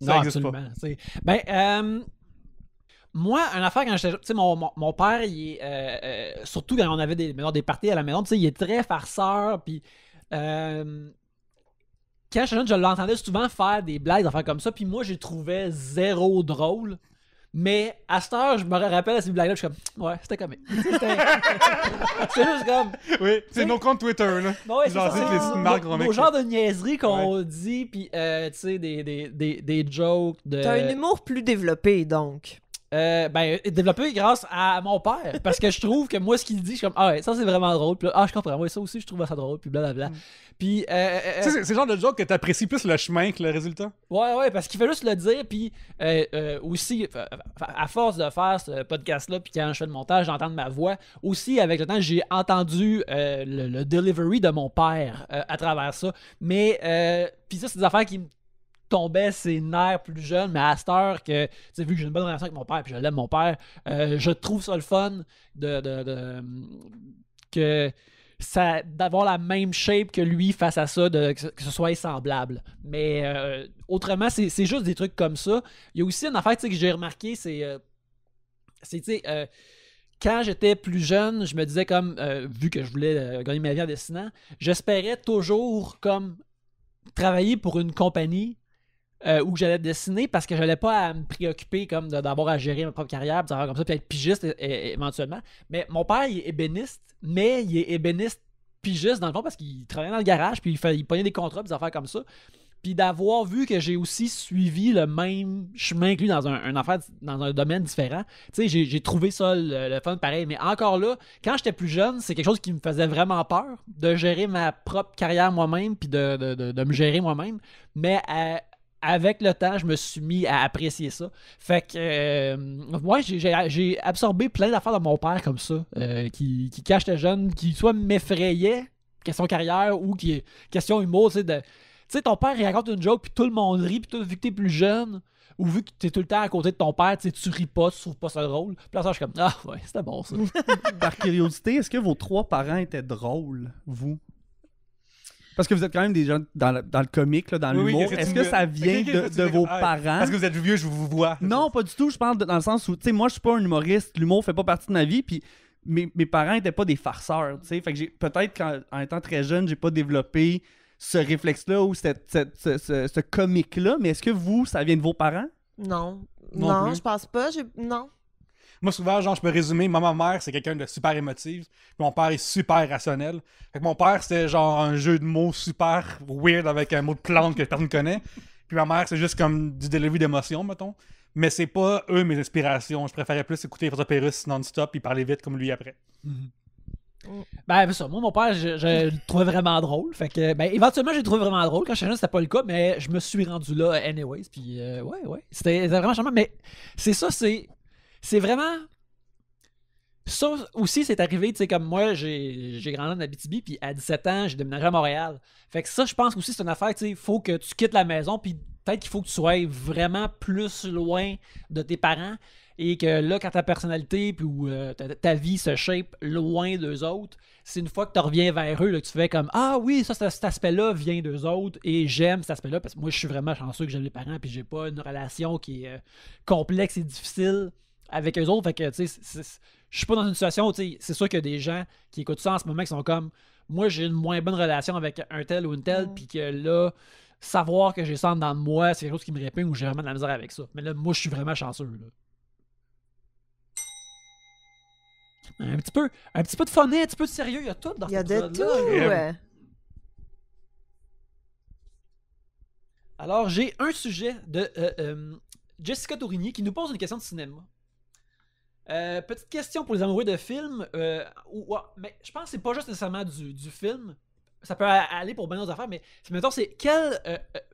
Non, existe pas. absolument. Ben, moi, une affaire quand j'étais. Tu sais, mon père, il est. Surtout quand on avait des parties à la maison, tu sais, il est très farceur. Puis. Quand j'étais jeune, je l'entendais souvent faire des blagues, des affaires comme ça. Puis moi, j'ai trouvé zéro drôle. Mais à cette heure, je me rappelle à ces blagues-là. Je suis comme, ouais, c'était comique. C'est juste comme. Oui, c'est nos comptes Twitter, là. Ouais, c'est Genre, ça. c'est les petites marques qu'on met. Nos genres de niaiseries qu'on dit, puis tu sais, des jokes de. T'as un humour plus développé, donc. Ben, développé grâce à mon père. Parce que je trouve que moi, ce qu'il dit, je suis comme, ah ouais, ça c'est vraiment drôle. Puis là, ah, je comprends, ouais, ça aussi, je trouve ça drôle. Puis blablabla. Puis. Tu sais, c'est le genre de joke que t'apprécies plus le chemin que le résultat. Ouais, parce qu'il fait juste le dire. Puis aussi, à force de faire ce podcast-là, puis quand je fais le montage, j'entends ma voix. Aussi, avec le temps, j'ai entendu le delivery de mon père à travers ça. Mais, puis ça, c'est des affaires qui me tombait ses nerfs plus jeunes, mais à cette heure que, tu sais, vu que j'ai une bonne relation avec mon père, puis je l'aime mon père, je trouve ça le fun que ça d'avoir la même shape que lui face à ça, que ce soit semblable. Mais autrement, c'est juste des trucs comme ça. Il y a aussi une affaire, tu sais, que j'ai remarqué, c'est tu sais, quand j'étais plus jeune, je me disais comme, vu que je voulais gagner ma vie en dessinant, j'espérais toujours comme travailler pour une compagnie où j'allais dessiner parce que j'allais pas à me préoccuper comme d'avoir à gérer ma propre carrière, puis comme ça, puis être pigiste éventuellement. Mais mon père, il est ébéniste, mais il est ébéniste pigiste dans le fond parce qu'il travaillait dans le garage, puis il prenait des contrats, des affaires comme ça. Puis d'avoir vu que j'ai aussi suivi le même chemin que lui dans un affaire, dans un domaine différent, tu sais, j'ai trouvé ça le fun pareil. Mais encore là, quand j'étais plus jeune, c'est quelque chose qui me faisait vraiment peur, de gérer ma propre carrière moi-même, puis de me gérer moi-même. Mais avec le temps, je me suis mis à apprécier ça. Fait que, moi, j'ai absorbé plein d'affaires de mon père comme ça, qui quand j'étais jeune, qui soit m'effrayait, question carrière, ou qui question humour, tu sais, tu sais, ton père, il raconte une joke, puis tout le monde rit, puis toi, vu que t'es plus jeune, ou vu que t'es tout le temps à côté de ton père, tu ris pas, tu trouves pas ça drôle. Puis là, ça, je suis comme, ah ouais, c'était bon ça. Par curiosité, est-ce que vos 3 parents étaient drôles, vous? Parce que vous êtes quand même des gens dans le comique, là, dans Oui, l'humour. Est-ce que ça vient de vos parents? Parce que vous êtes vieux, je vous vois. Non, pas du tout. Je parle dans le sens où, tu sais, moi, je suis pas un humoriste. L'humour fait pas partie de ma vie. Puis mes parents étaient pas des farceurs, tu sais. Fait que peut-être qu'en étant très jeune, j'ai pas développé ce réflexe-là ou ce comique-là. Mais est-ce que vous, ça vient de vos parents? Non. Non Non, plus. je pense pas. Non. Moi, souvent, genre, je peux résumer. Ma mère, c'est quelqu'un de super émotif. Puis mon père est super rationnel. Fait que mon père, c'était genre un jeu de mots super weird avec un mot de plante que personne ne connaît. Puis ma mère, c'est juste comme du delivery d'émotion, mettons. Mais c'est pas eux mes inspirations. Je préférais plus écouter François Pérusse non-stop et parler vite comme lui après. Ben, c'est ça. Moi, mon père, je le trouvais vraiment drôle. Fait que, ben, éventuellement, j'ai trouvé vraiment drôle. Quand j'étais jeune, c'était pas le cas, mais je me suis rendu là, anyways. Puis, ouais. C'était vraiment charmant. Mais c'est ça, c'est vraiment. Ça aussi, c'est arrivé, tu sais, comme moi, j'ai grandi en Abitibi, puis à 17 ans, j'ai déménagé à Montréal. Fait que ça, je pense aussi, c'est une affaire, tu sais, il faut que tu quittes la maison, puis peut-être qu'il faut que tu sois vraiment plus loin de tes parents, et que là, quand ta personnalité, puis ta vie se shape loin d'eux autres, c'est une fois que tu reviens vers eux, là, que tu fais comme « Ah oui, ça, cet aspect-là vient d'eux autres, et j'aime cet aspect-là, parce que moi, je suis vraiment chanceux que j'aime les parents, puis j'ai pas une relation qui est complexe et difficile avec eux autres. » Fait que, tu sais, je suis pas dans une situation où, tu sais, c'est sûr qu'il y a des gens qui écoutent ça en ce moment qui sont comme moi, j'ai une moins bonne relation avec un tel ou une telle, puis que là, savoir que j'ai ça en dedans de moi, c'est quelque chose qui me répugne ou j'ai vraiment de la misère avec ça. Mais là, moi, je suis vraiment chanceux, là. Un petit peu de funny, un petit peu de sérieux, il y a tout dans Il y a cet de épisode-là. tout. Alors, j'ai un sujet de Jessica Tourigny qui nous pose une question de cinéma. Petite question pour les amoureux de films. Mais je pense que c'est pas juste nécessairement du film. Ça peut aller pour bien d'autres affaires, mais mettons, c'est quel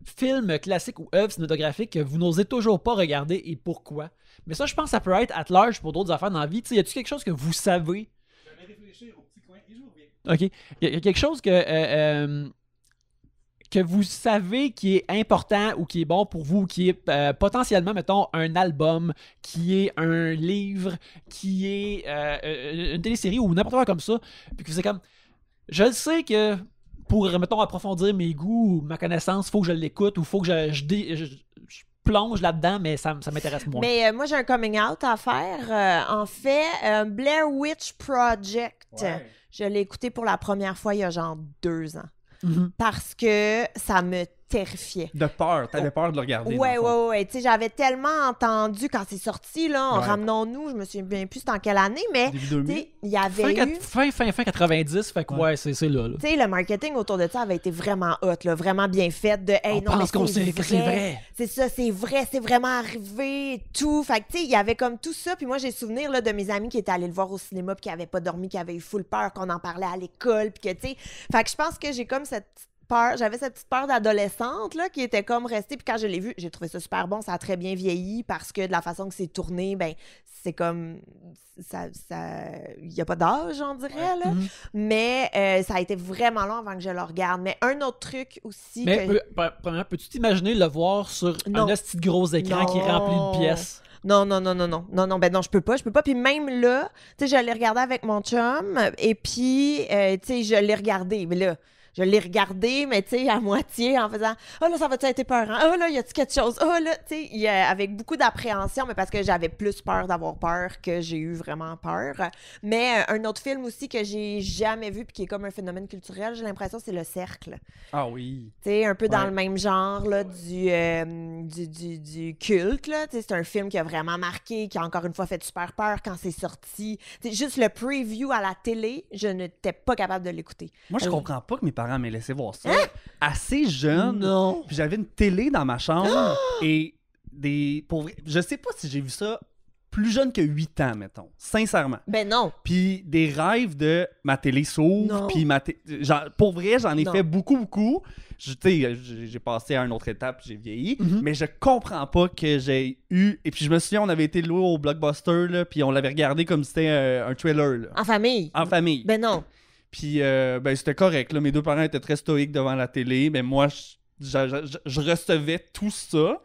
film classique ou œuvre cinématographique que vous n'osez toujours pas regarder et pourquoi? Mais ça, je pense que ça peut être at large pour d'autres affaires dans la vie. T'sais, y a-tu quelque chose que vous savez? Je vais réfléchir au petit coin et je reviens. OK. Il y a quelque chose que que vous savez qui est important ou qui est bon pour vous, qui est potentiellement, mettons, un album, qui est un livre, qui est une télésérie ou n'importe quoi comme ça, puis que c'est comme, je le sais que pour, mettons, approfondir mes goûts ou ma connaissance, faut que je l'écoute ou faut que je plonge là-dedans, mais ça m'intéresse moins. Mais moi, j'ai un coming out à faire. En fait, Blair Witch Project, je l'ai écouté pour la première fois il y a genre 2 ans. Parce que ça me terrifiait. De peur, t'avais peur de le regarder. Ouais. Tu sais, j'avais tellement entendu quand c'est sorti, là, ramenons-nous, je me souviens plus c'était en quelle année, mais il y avait fin 90, fait que c'est là. Tu sais, le marketing autour de ça avait été vraiment hot, là, vraiment bien fait. On pense qu'on sait que c'est vrai. C'est ça, c'est vrai, c'est vraiment arrivé et tout. Fait que, tu sais, il y avait comme tout ça. Puis moi, j'ai souvenir là, de mes amis qui étaient allés le voir au cinéma puis qui n'avaient pas dormi, qui avaient eu full peur, qu'on en parlait à l'école. Puis que, tu sais, fait que je pense que j'ai comme cette peur, j'avais cette petite peur d'adolescente là, qui était comme restée. Puis quand je l'ai vu, j'ai trouvé ça super bon. Ça a très bien vieilli parce que de la façon que c'est tourné, ben c'est comme... Il n'y a pas d'âge, on dirait, là. Mais ça a été vraiment long avant que je le regarde. Mais un autre truc aussi... Mais premièrement, peux-tu t'imaginer le voir sur un petit gros écran qui remplit une pièce? Non, ben non, je peux pas. Puis même là, tu sais, je l'ai regardé avec mon chum, et puis, tu sais, je l'ai regardé, mais là... Je l'ai regardé, mais tu sais, à moitié, en faisant « Oh là, ça va-tu être épeurant? Oh là, y a-tu quelque chose? Oh là! » Tu sais, avec beaucoup d'appréhension, mais parce que j'avais plus peur d'avoir peur que j'ai eu vraiment peur. Mais un autre film aussi que j'ai jamais vu, puis qui est comme un phénomène culturel, j'ai l'impression, c'est Le Cercle. Ah oui! Tu sais, un peu dans le même genre, là, du culte, là. Tu sais, c'est un film qui a vraiment marqué, qui a encore une fois fait super peur quand c'est sorti. Tu sais, juste le preview à la télé, je n'étais pas capable de l'écouter. Moi, je comprends pas que mes parents m'aient laissé voir ça. Assez jeune. Non. Puis j'avais une télé dans ma chambre et je sais pas si j'ai vu ça plus jeune que 8 ans, mettons. Sincèrement. Ben non. Puis des rêves de ma télé s'ouvre. Puis pour vrai, j'en ai fait beaucoup. J'ai passé à une autre étape, j'ai vieilli. Mais je comprends pas que j'ai eu... Et puis je me souviens, on avait été loué au Blockbuster, là, puis on l'avait regardé comme si c'était un trailer. Là. En famille. Ben non. Puis c'était correct. Là. Mes deux parents étaient très stoïques devant la télé. Mais moi, je recevais tout ça.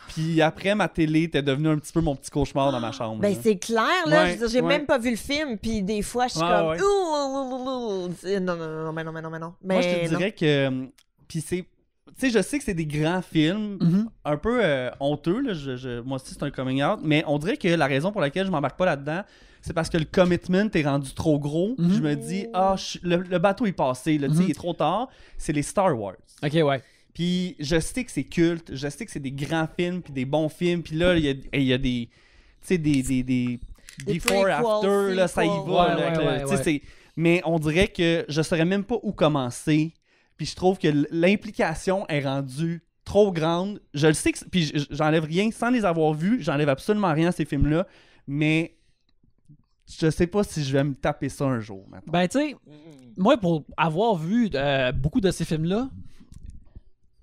Puis après, ma télé était devenue un petit peu mon petit cauchemar dans ma chambre. Ben là. C'est clair, là. Je veux dire, j'ai même pas vu le film. Puis des fois, je suis comme... Non. Mais non. Moi, je te dirais que... Puis c'est... Tu sais, je sais que c'est des grands films, un peu honteux. Là. Moi aussi, c'est un coming out. Mais on dirait que la raison pour laquelle je m'embarque pas là-dedans, c'est parce que le commitment est rendu trop gros. Je me dis, le bateau est passé, là, il est trop tard. C'est les Star Wars. Ok, ouais. Puis je sais que c'est culte, je sais que c'est des grands films, puis des bons films. Puis là, il y a des... Tu sais, des before, after, là, ça y va. Mais on dirait que je saurais même pas où commencer. Puis je trouve que l'implication est rendue trop grande. Je le sais, puis j'enlève rien sans les avoir vus. J'enlève absolument rien à ces films-là. Mais je sais pas si je vais me taper ça un jour. Maintenant. Ben, tu sais, moi, pour avoir vu beaucoup de ces films-là,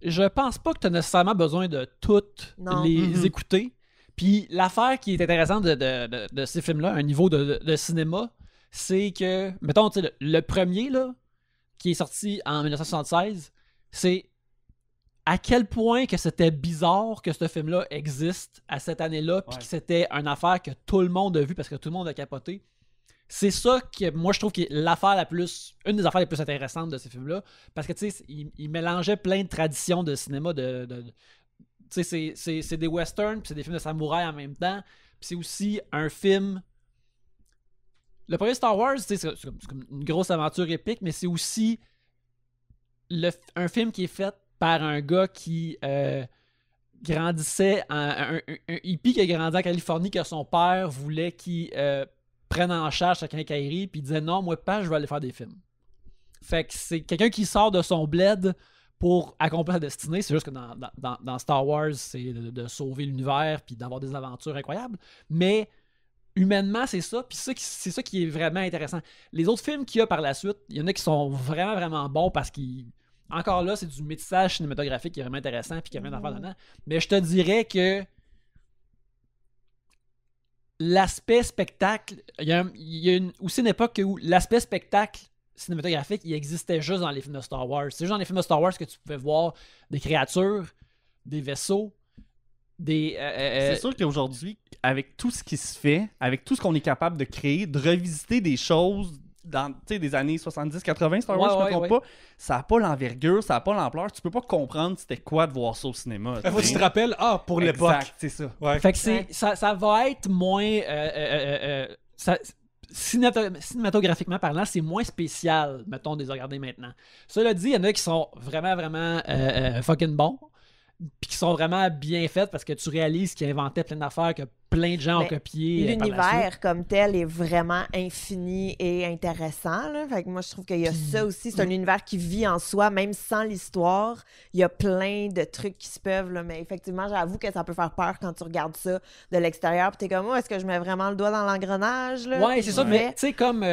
je pense pas que tu as nécessairement besoin de toutes les écouter. Puis l'affaire qui est intéressante de ces films-là, à un niveau de cinéma, c'est que, mettons, tu sais, le premier, là, qui est sorti en 1976, c'est à quel point que c'était bizarre que ce film-là existe à cette année-là, puis que c'était une affaire que tout le monde a vu parce que tout le monde a capoté. C'est ça que moi je trouve qui est une des affaires les plus intéressantes de ces films-là, parce que tu sais, il mélangeait plein de traditions de cinéma, tu sais, c'est des westerns, puis c'est des films de samouraï en même temps, puis c'est aussi un film... Le premier Star Wars, c'est comme une grosse aventure épique, mais c'est aussi un film qui est fait par un gars qui grandissait, un hippie qui a grandi en Californie, que son père voulait qu'il prenne en charge sa quincaillerie, puis il disait non, moi, pas, je vais aller faire des films. Fait que c'est quelqu'un qui sort de son bled pour accomplir sa destinée. C'est juste que dans Star Wars, c'est de sauver l'univers puis d'avoir des aventures incroyables. Mais humainement, c'est ça. Puis c'est ça qui est vraiment intéressant. Les autres films qu'il y a par la suite, il y en a qui sont vraiment, vraiment bons parce encore là, c'est du métissage cinématographique qui est vraiment intéressant puis qu'il y a plein d'affaires dedans. Mais je te dirais que l'aspect spectacle, il y a aussi une époque où l'aspect spectacle cinématographique, il existait juste dans les films de Star Wars. C'est juste dans les films de Star Wars que tu pouvais voir des créatures, des vaisseaux, des... C'est sûr qu'aujourd'hui, avec tout ce qui se fait, avec tout ce qu'on est capable de créer, de revisiter des choses dans des années 70-80, Star Wars, je me trompe pas, ça n'a pas l'envergure, ça n'a pas l'ampleur. Tu peux pas comprendre c'était quoi de voir ça au cinéma. Faut que tu te rappelles, pour l'époque. Exact, c'est ça. Ouais. Fait que ça va être moins... cinématographiquement parlant, c'est moins spécial, mettons, de les regarder maintenant. Cela dit, il y en a qui sont vraiment, vraiment fucking bons, puis qui sont vraiment bien faits parce que tu réalises qu'ils inventaient plein d'affaires que plein de gens ont copié. L'univers comme tel est vraiment infini et intéressant. Là. Fait que moi, je trouve qu'il y a ça aussi. C'est un univers qui vit en soi, même sans l'histoire. Il y a plein de trucs qui se peuvent. Là, mais effectivement, j'avoue que ça peut faire peur quand tu regardes ça de l'extérieur. Puis t'es comme, est-ce que je mets vraiment le doigt dans l'engrenage? Là? Ouais, c'est ça. Mais tu sais, comme...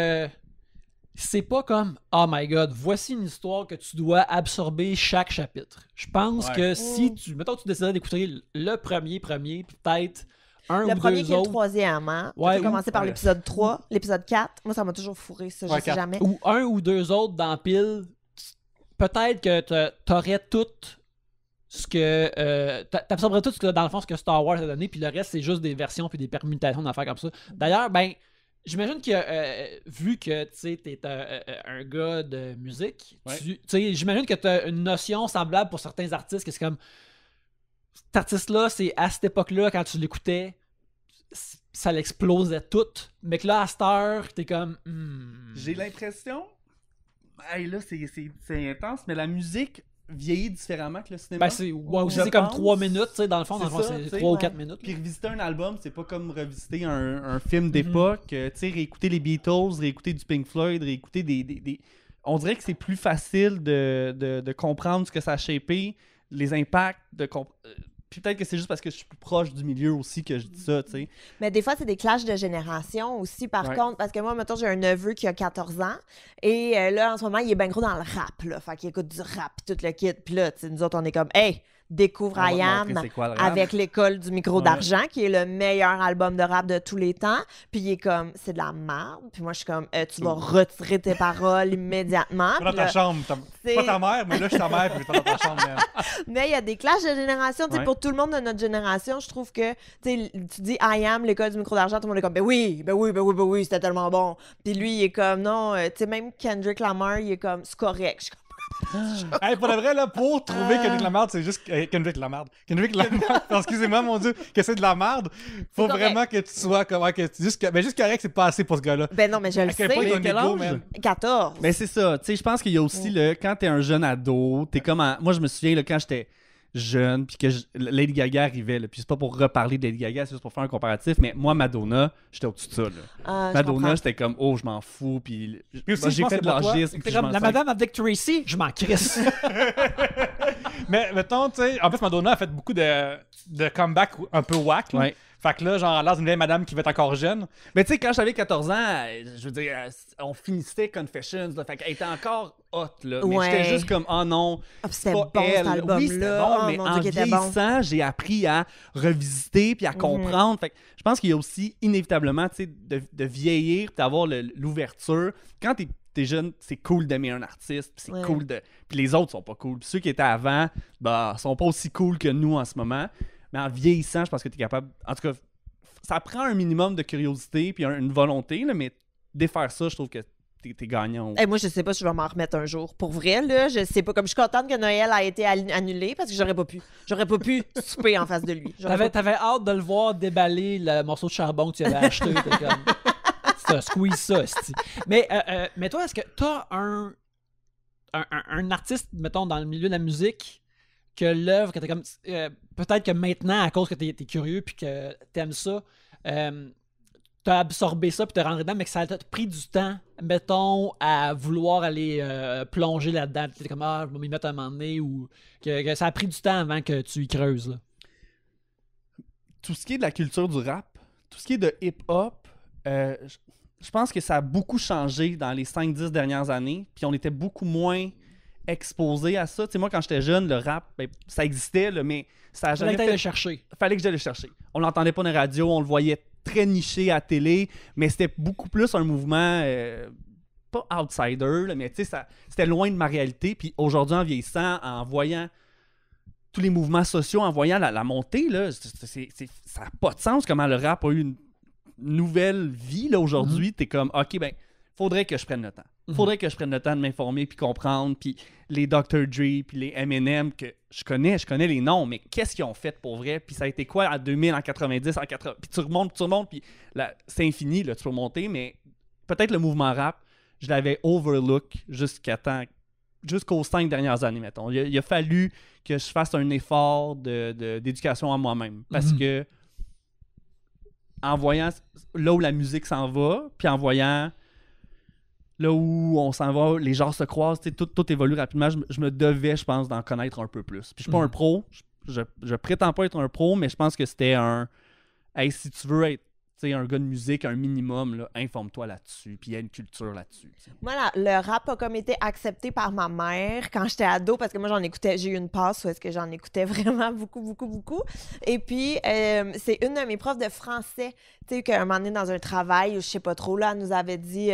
c'est pas comme « Oh my God, voici une histoire que tu dois absorber chaque chapitre. » Je pense que si tu... Mettons que tu décidais d'écouter le premier, puis peut-être un ou deux autres... Le premier qui est le troisième, hein? Ouais, tu peux commencer par l'épisode 3, l'épisode 4. Moi, ça m'a toujours fourré, ça, je sais jamais. Ou un ou deux autres dans pile. Peut-être que t'aurais tout ce que... t'absorberais tout, dans le fond, ce que Star Wars a donné, puis le reste, c'est juste des versions puis des permutations d'affaires comme ça. D'ailleurs, j'imagine que, vu que tu es un gars de musique, j'imagine que tu as une notion semblable pour certains artistes, que c'est comme, cet artiste-là, c'est à cette époque-là, quand tu l'écoutais, ça l'explosait tout, mais que là, à cette heure, t'es comme... J'ai l'impression, là, c'est intense, mais la musique vieillit différemment que le cinéma. C'est comme 3 minutes, tu sais, dans le fond, c'est 3 ou 4 minutes. Puis revisiter un album, c'est pas comme revisiter un film d'époque. Tu sais, réécouter les Beatles, réécouter du Pink Floyd, réécouter des... On dirait que c'est plus facile de comprendre ce que ça a shapé, les impacts, puis peut-être que c'est juste parce que je suis plus proche du milieu aussi que je dis ça, tu sais. Mais des fois, c'est des clashs de génération aussi, par contre, parce que moi, mettons, j'ai un neveu qui a 14 ans, et là, en ce moment, il est bien gros dans le rap, là. Fait qu'il écoute du rap, tout le kit. Puis là, nous autres, on est comme, hey, découvre I Am avec l'école du micro d'argent, qui est le meilleur album de rap de tous les temps. Puis il est comme, c'est de la merde. Puis moi, je suis comme, tu vas retirer tes paroles immédiatement. Dans ta chambre. Pas ta mère, mais là, je suis ta mère, puis t'es dans ta chambre. Mais il y a des clashs de génération. Pour tout le monde de notre génération, je trouve que, tu dis I Am, l'école du micro d'argent, tout le monde est comme, ben oui, c'était tellement bon. Puis lui, il est comme, non, tu sais, même Kendrick Lamar, il est comme, c'est correct. Je suis comme, pour de vrai, là, pour trouver Kendrick Lamar, c'est juste Kendrick Lamar. Excusez-moi, mon Dieu, que c'est de la merde. Faut vraiment que tu sois comme. Juste correct, c'est pas assez pour ce gars-là. Ben non, mais je le sais. Quel âge? 14. Mais c'est ça. Tu sais, je pense qu'il y a aussi, quand t'es un jeune ado, t'es comme. Moi, je me souviens, quand j'étais jeune, puis que Lady Gaga arrivait, là, puis c'est pas pour reparler de Lady Gaga, c'est juste pour faire un comparatif, mais moi, Madonna, j'étais au-dessus de ça. Là. Madonna, j'étais comme, je m'en fous, puis j'ai fait de l'argisme. La madame avec Tracy, je m'en crisse. Mais mettons, tu sais, en fait, Madonna a fait beaucoup de comeback un peu whack. Ouais. Fait que là, genre, à l'air d'une vieille madame qui va être encore jeune. Mais tu sais, quand j'avais 14 ans, je veux dire, on finissait Confessions, là, fait qu'elle était encore hot, là. Mais j'étais juste comme, oh non, c'était pas bon, elle. cet album-là. Oui, c'était bon, mais mon en Dieu, qu'il était vieillissant, j'ai appris à revisiter puis à comprendre. Fait que je pense qu'il y a aussi, inévitablement, tu sais, de vieillir puis d'avoir l'ouverture. Quand t'es jeune, c'est cool d'aimer un artiste, puis c'est cool de... Puis les autres sont pas cool. Puis ceux qui étaient avant, sont pas aussi cool que nous en ce moment. Mais en vieillissant, je pense que t'es capable... En tout cas, ça prend un minimum de curiosité puis une volonté, là, mais défaire ça, je trouve que t'es gagnant. Moi, je sais pas si je vais m'en remettre un jour. Pour vrai, là, je sais pas. Comme je suis contente que Noël a été annulé parce que j'aurais pas pu. J'aurais pas pu souper en face de lui. T'avais hâte de le voir déballer le morceau de charbon que tu avais acheté. T'es comme... ça, squeeze ça, c'ti. Mais toi, est-ce que t'as un artiste, mettons, dans le milieu de la musique, que l'œuvre, que t'es comme... peut-être que maintenant, à cause que t'es curieux puis que t'aimes ça, t'as absorbé ça puis t'es rentré dedans, mais que ça t'a pris du temps, mettons, à vouloir aller plonger là-dedans. T'es comme, je vais m'y mettre un moment donné, ou que ça a pris du temps avant que tu y creuses, là. Tout ce qui est de la culture du rap, tout ce qui est de hip-hop, je pense que ça a beaucoup changé dans les 5-10 dernières années, puis on était beaucoup moins exposé à ça. Tu sais, moi, quand j'étais jeune, le rap, ça existait, là, mais ça a jamais fait... le chercher. Fallait que j'aille le chercher. On l'entendait pas dans les radios, on le voyait très niché à la télé, mais c'était beaucoup plus un mouvement pas outsider, là, mais tu sais, c'était loin de ma réalité. Puis aujourd'hui, en vieillissant, en voyant tous les mouvements sociaux, en voyant la montée, là, ça n'a pas de sens comment le rap a eu une nouvelle vie là, aujourd'hui. T'es comme, OK, ben, faudrait que je prenne le temps. Faudrait que je prenne le temps de m'informer puis comprendre. Puis les Dr. Dre, puis les Eminem, que je connais les noms, mais qu'est-ce qu'ils ont fait pour vrai? Puis ça a été quoi en 2000, en 90, en 80? Puis tu remontes, puis c'est infini, là, tu peux remonter, mais peut-être le mouvement rap, je l'avais overlook jusqu'aux 5 dernières années, mettons. Il a fallu que je fasse un effort d'éducation à moi-même. Parce que en voyant là où la musique s'en va, puis en voyant là où on s'en va, les genres se croisent, tout évolue rapidement. Je me devais, je pense, d'en connaître un peu plus. Puis je suis pas un pro, je prétends pas être un pro, mais je pense que c'était un... Hey, si tu veux être un gars de musique, un minimum, là, informe-toi là-dessus, puis il y a une culture là-dessus. T'sais. Moi, le rap a comme été accepté par ma mère quand j'étais ado, parce que moi, j'ai eu une passe où est-ce que j'en écoutais vraiment beaucoup. Et puis, c'est une de mes profs de français, tu sais, qu'à un moment donné, dans un travail, ou je sais pas trop, là, elle nous avait dit...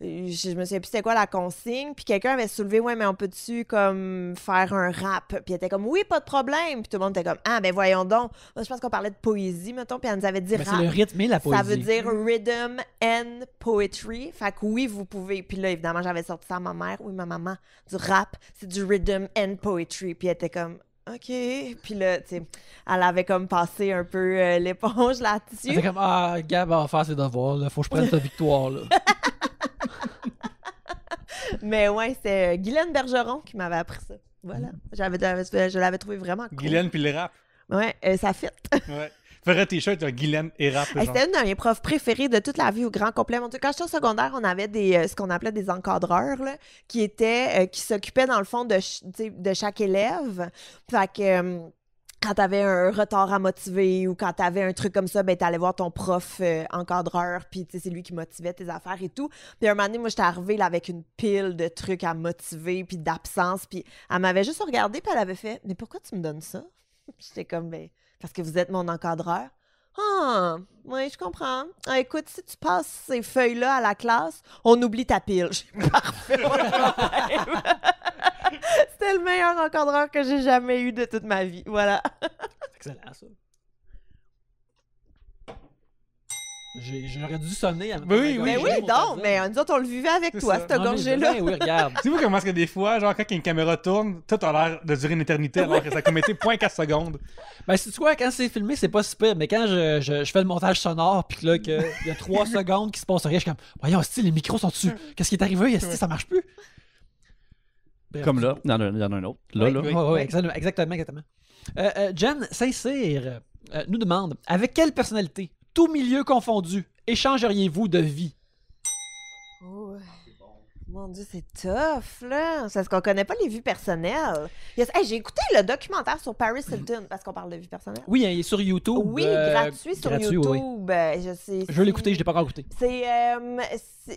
je me souviens plus c'était quoi la consigne, puis quelqu'un avait soulevé, ouais, mais on peut-tu comme faire un rap? Puis elle était comme, oui, pas de problème. Puis tout le monde était comme, ah, ben voyons donc. Moi, je pense qu'on parlait de poésie, mettons, puis elle nous avait dit rap. C'est le rythme et la poésie. Ça veut dire rhythm and poetry. Fait que oui, vous pouvez. Puis là, évidemment, j'avais sorti ça à ma mère. Oui, ma maman, du rap, c'est du rhythm and poetry. Puis elle était comme, OK. Puis là, tu sais, elle avait comme passé un peu l'éponge là-dessus. Elle était comme, ah, Gab va faire ses devoirs, là. Faut que je prenne ta victoire, là. Mais ouais, c'est Guylaine Bergeron qui m'avait appris ça. Voilà. Je l'avais trouvé vraiment cool. Guylaine puis le rap. Ouais, ça fit. Ouais. Ferais un t-shirt, Guylaine et rap. C'était une de mes profs préférées de toute la vie au grand complet. Quand j'étais au secondaire, on avait ce qu'on appelait des encadreurs là, qui s'occupaient dans le fond de chaque élève. Fait que quand t'avais un retard à motiver ou quand t'avais un truc comme ça, ben t'allais voir ton prof encadreur, puis c'est lui qui motivait tes affaires et tout. Puis un moment donné, moi, j'étais arrivée là, avec une pile de trucs à motiver, puis d'absence, puis elle m'avait juste regardé, puis elle avait fait « Mais pourquoi tu me donnes ça? » J'étais comme « Ben, parce que vous êtes mon encadreur. » Ah, oui, je comprends. Ah, écoute, si tu passes ces feuilles-là à la classe, on oublie ta pile. J'ai parfait. C'était le meilleur encadreur que j'ai jamais eu de toute ma vie. Voilà. C'est excellent, ça. J'aurais dû sonner. Oui, mais oui, donc. Mais nous autres, on le vivait avec toi, cette gorgée-là. Oui, regarde. Tu vois comment est-ce que des fois, genre, quand une caméra tourne, tout a l'air de durer une éternité, alors que ça a comme été 0.4 secondes. Ben, c'est quoi, quand c'est filmé, c'est pas si pire, mais quand je fais le montage sonore, puis là, qu'il y a 3 secondes qui se passent rien, je suis comme, voyons, les micros sont dessus. Qu'est-ce qui est arrivé? Ça marche plus? Bref, comme là, il y en a un autre. Là, Oui, là. oui. Oui, exactement. Jen Saint-Cyr nous demande, avec quelle personnalité, tout milieu confondu, échangeriez-vous de vie? Oh. Mon Dieu, c'est tough, là. C'est parce qu'on connaît pas les vies personnelles. Hey, j'ai écouté le documentaire sur Paris Hilton, parce qu'on parle de vie personnelle. Oui, il est sur YouTube. Oui, gratuit sur YouTube. Oui. Je veux l'écouter, je l'ai pas encore écouté.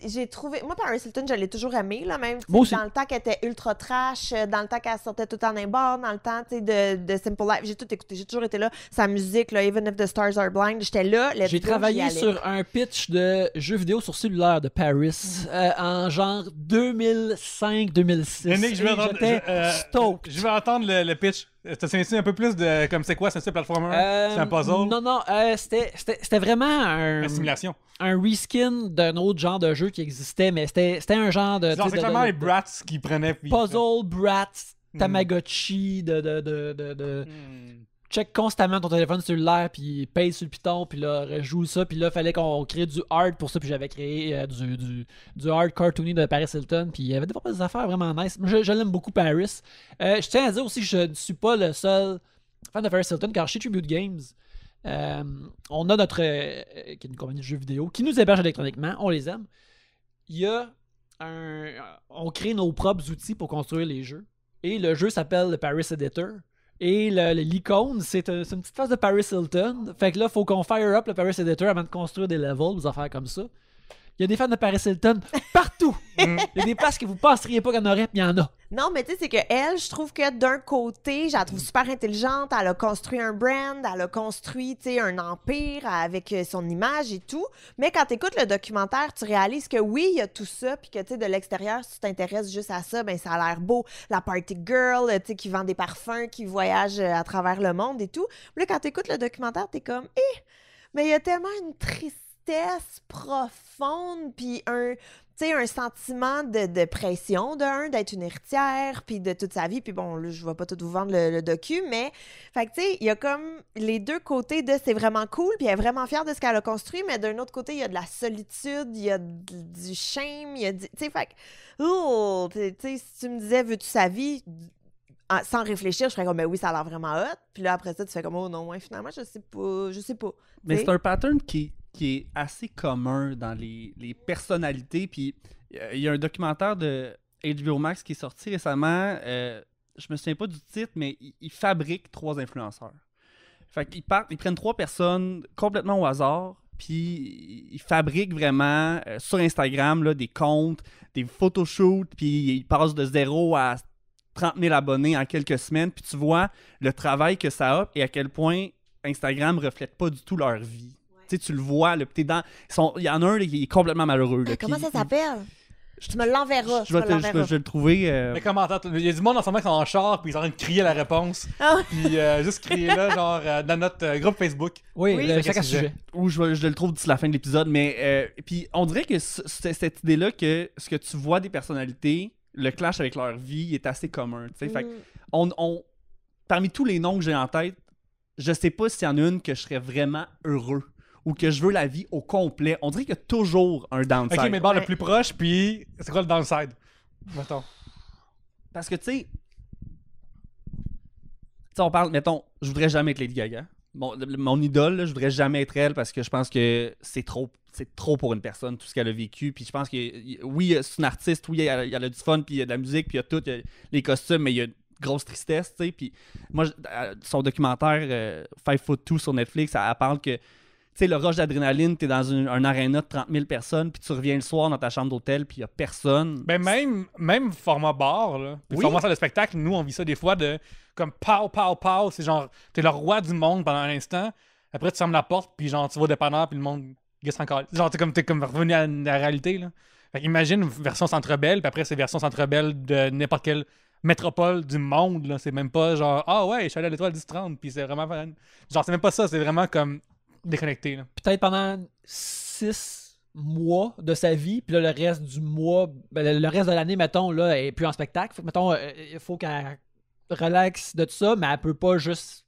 J'ai trouvé... Moi, Paris Hilton, je l'ai toujours aimé, là, même moi aussi. Dans le temps qu'elle était ultra trash, dans le temps qu'elle sortait tout en un bar, dans le temps de Simple Life. J'ai tout écouté, j'ai toujours été là. Sa musique, là, Even if the Stars are blind, j'étais là. J'ai travaillé sur un pitch de jeux vidéo sur cellulaire de Paris en genre 2005-2006. Yannick, j'étais stoked. Je veux entendre le pitch. T'as senti un peu plus de comme c'est quoi, c'est un platformer? C'est un puzzle? Non, c'était vraiment Une simulation. un reskin d'un autre genre de jeu qui existait, mais c'était un genre de... C'est clairement les Brats qui prenaient... Puis... Puzzle, Brats, Tamagotchi, check constamment ton téléphone cellulaire, puis paye sur le piton, puis là, rejoue ça, puis là, fallait qu'on crée du hard pour ça, puis j'avais créé du hard cartoony de Paris Hilton, puis il y avait des affaires vraiment nice. Je l'aime beaucoup, Paris. Je tiens à dire aussi que je ne suis pas le seul fan de Paris Hilton, car chez Tribute Games, on a notre... qui est une compagnie de jeux vidéo, qui nous héberge électroniquement, on les aime. Il y a on crée nos propres outils pour construire les jeux, et le jeu s'appelle le Paris Editor. Et l'icône, c'est une petite phase de Paris Hilton. Fait que là, il faut qu'on fire up le Paris Editor avant de construire des levels, des affaires comme ça. Il y a des fans de Paris Hilton partout. Il y a des places que vous penseriez pas qu'il y en aurait, puis il y en a. Non, mais tu sais, c'est que elle, je trouve que d'un côté, je la trouve super intelligente. Elle a construit un brand, elle a construit, tu sais, un empire avec son image et tout. Mais quand tu écoutes le documentaire, tu réalises que oui, il y a tout ça, puis que, tu sais, de l'extérieur, si tu t'intéresses juste à ça, ben ça a l'air beau. La party girl, tu sais, qui vend des parfums, qui voyage à travers le monde et tout. Puis là, quand tu écoutes le documentaire, t'es comme, mais il y a tellement une tristesse profonde, puis tu sais, un sentiment de pression, d'être une héritière, puis de toute sa vie. Puis bon, là, je vais pas tout vous vendre le docu, mais... Fait que, tu sais, il y a comme les deux côtés de c'est vraiment cool, puis elle est vraiment fière de ce qu'elle a construit, mais d'un autre côté, il y a de la solitude, il y a du shame, il y a du... Tu sais, fait que... tu sais, si tu me disais, veux-tu sa vie... sans réfléchir, je ferais comme, ben oui, ça a l'air vraiment hot. Puis là, après ça, tu fais comme, oh non, ouais, finalement, je sais pas. Mais T'sais? c'est un pattern qui est assez commun dans les personnalités. Puis il y a un documentaire de HBO Max qui est sorti récemment. Je me souviens pas du titre, mais ils fabriquent 3 influenceurs. Fait qu'ils ils prennent 3 personnes complètement au hasard. Puis ils fabriquent vraiment sur Instagram là, des comptes, des photoshoots. Puis ils passent de 0 à 30 000 abonnés en quelques semaines. Puis tu vois le travail que ça a et à quel point Instagram reflète pas du tout leur vie. Tu sais, tu le vois, là, il y en a un là, qui est complètement malheureux. Là, Comment puis- ça s'appelle? Tu me l'enverras. Je vais le trouver. Mais comment attends, il y a du monde en ce moment qui sont en char puis ils sont en train de crier la réponse. Ah ouais. Puis juste crier là, genre dans notre groupe Facebook. Oui, Oui. le C'est sac à quel sujet? sujet. Ou je le trouve d'ici la fin de l'épisode. Mais puis on dirait que cette idée-là que ce que tu vois des personnalités, le clash avec leur vie est assez commun. Tu sais, fait que parmi tous les noms que j'ai en tête, je sais pas s'il y en a une que je serais vraiment heureux ou que je veux la vie au complet. On dirait qu'il y a toujours un downside. Ok, mais bon, le Ouais. plus proche, puis c'est quoi le downside? Mettons. Parce que tu sais, on parle, mettons, je voudrais jamais être Lady Gaga. Mon idole, là, je voudrais jamais être elle parce que je pense que c'est trop pour une personne, tout ce qu'elle a vécu. Puis je pense que, oui, c'est une artiste, oui, elle a du fun, puis il y a de la musique, puis il y a tout, il y a les costumes, mais il y a une grosse tristesse, tu sais. Puis moi, son documentaire 5'2" sur Netflix, elle parle que, tu sais, le rush d'adrénaline, t'es dans un aréna de 30 000 personnes, puis tu reviens le soir dans ta chambre d'hôtel, puis il y a personne. Ben même format bar, là. Puis Oui. format salle de spectacle, nous on vit ça des fois de comme pow, pow, pow. C'est genre, t'es le roi du monde pendant un instant. Après tu fermes la porte, puis genre tu vas au dépanneur, puis le monde guesse encore. Genre t'es comme revenu à la réalité, là. Fait qu'imagine une version Centre Bell, puis après c'est version Centre Bell de n'importe quelle métropole du monde, là. C'est même pas genre, ah ouais, je suis allé à l'étoile 10-30, puis c'est vraiment fun. Genre c'est même pas ça, c'est vraiment comme déconnecté, là. Peut-être pendant 6 mois de sa vie, puis là, le reste du mois, ben, le reste de l'année, mettons, là, est plus en spectacle. Fait que, mettons, il faut qu'elle relaxe de tout ça, mais elle peut pas juste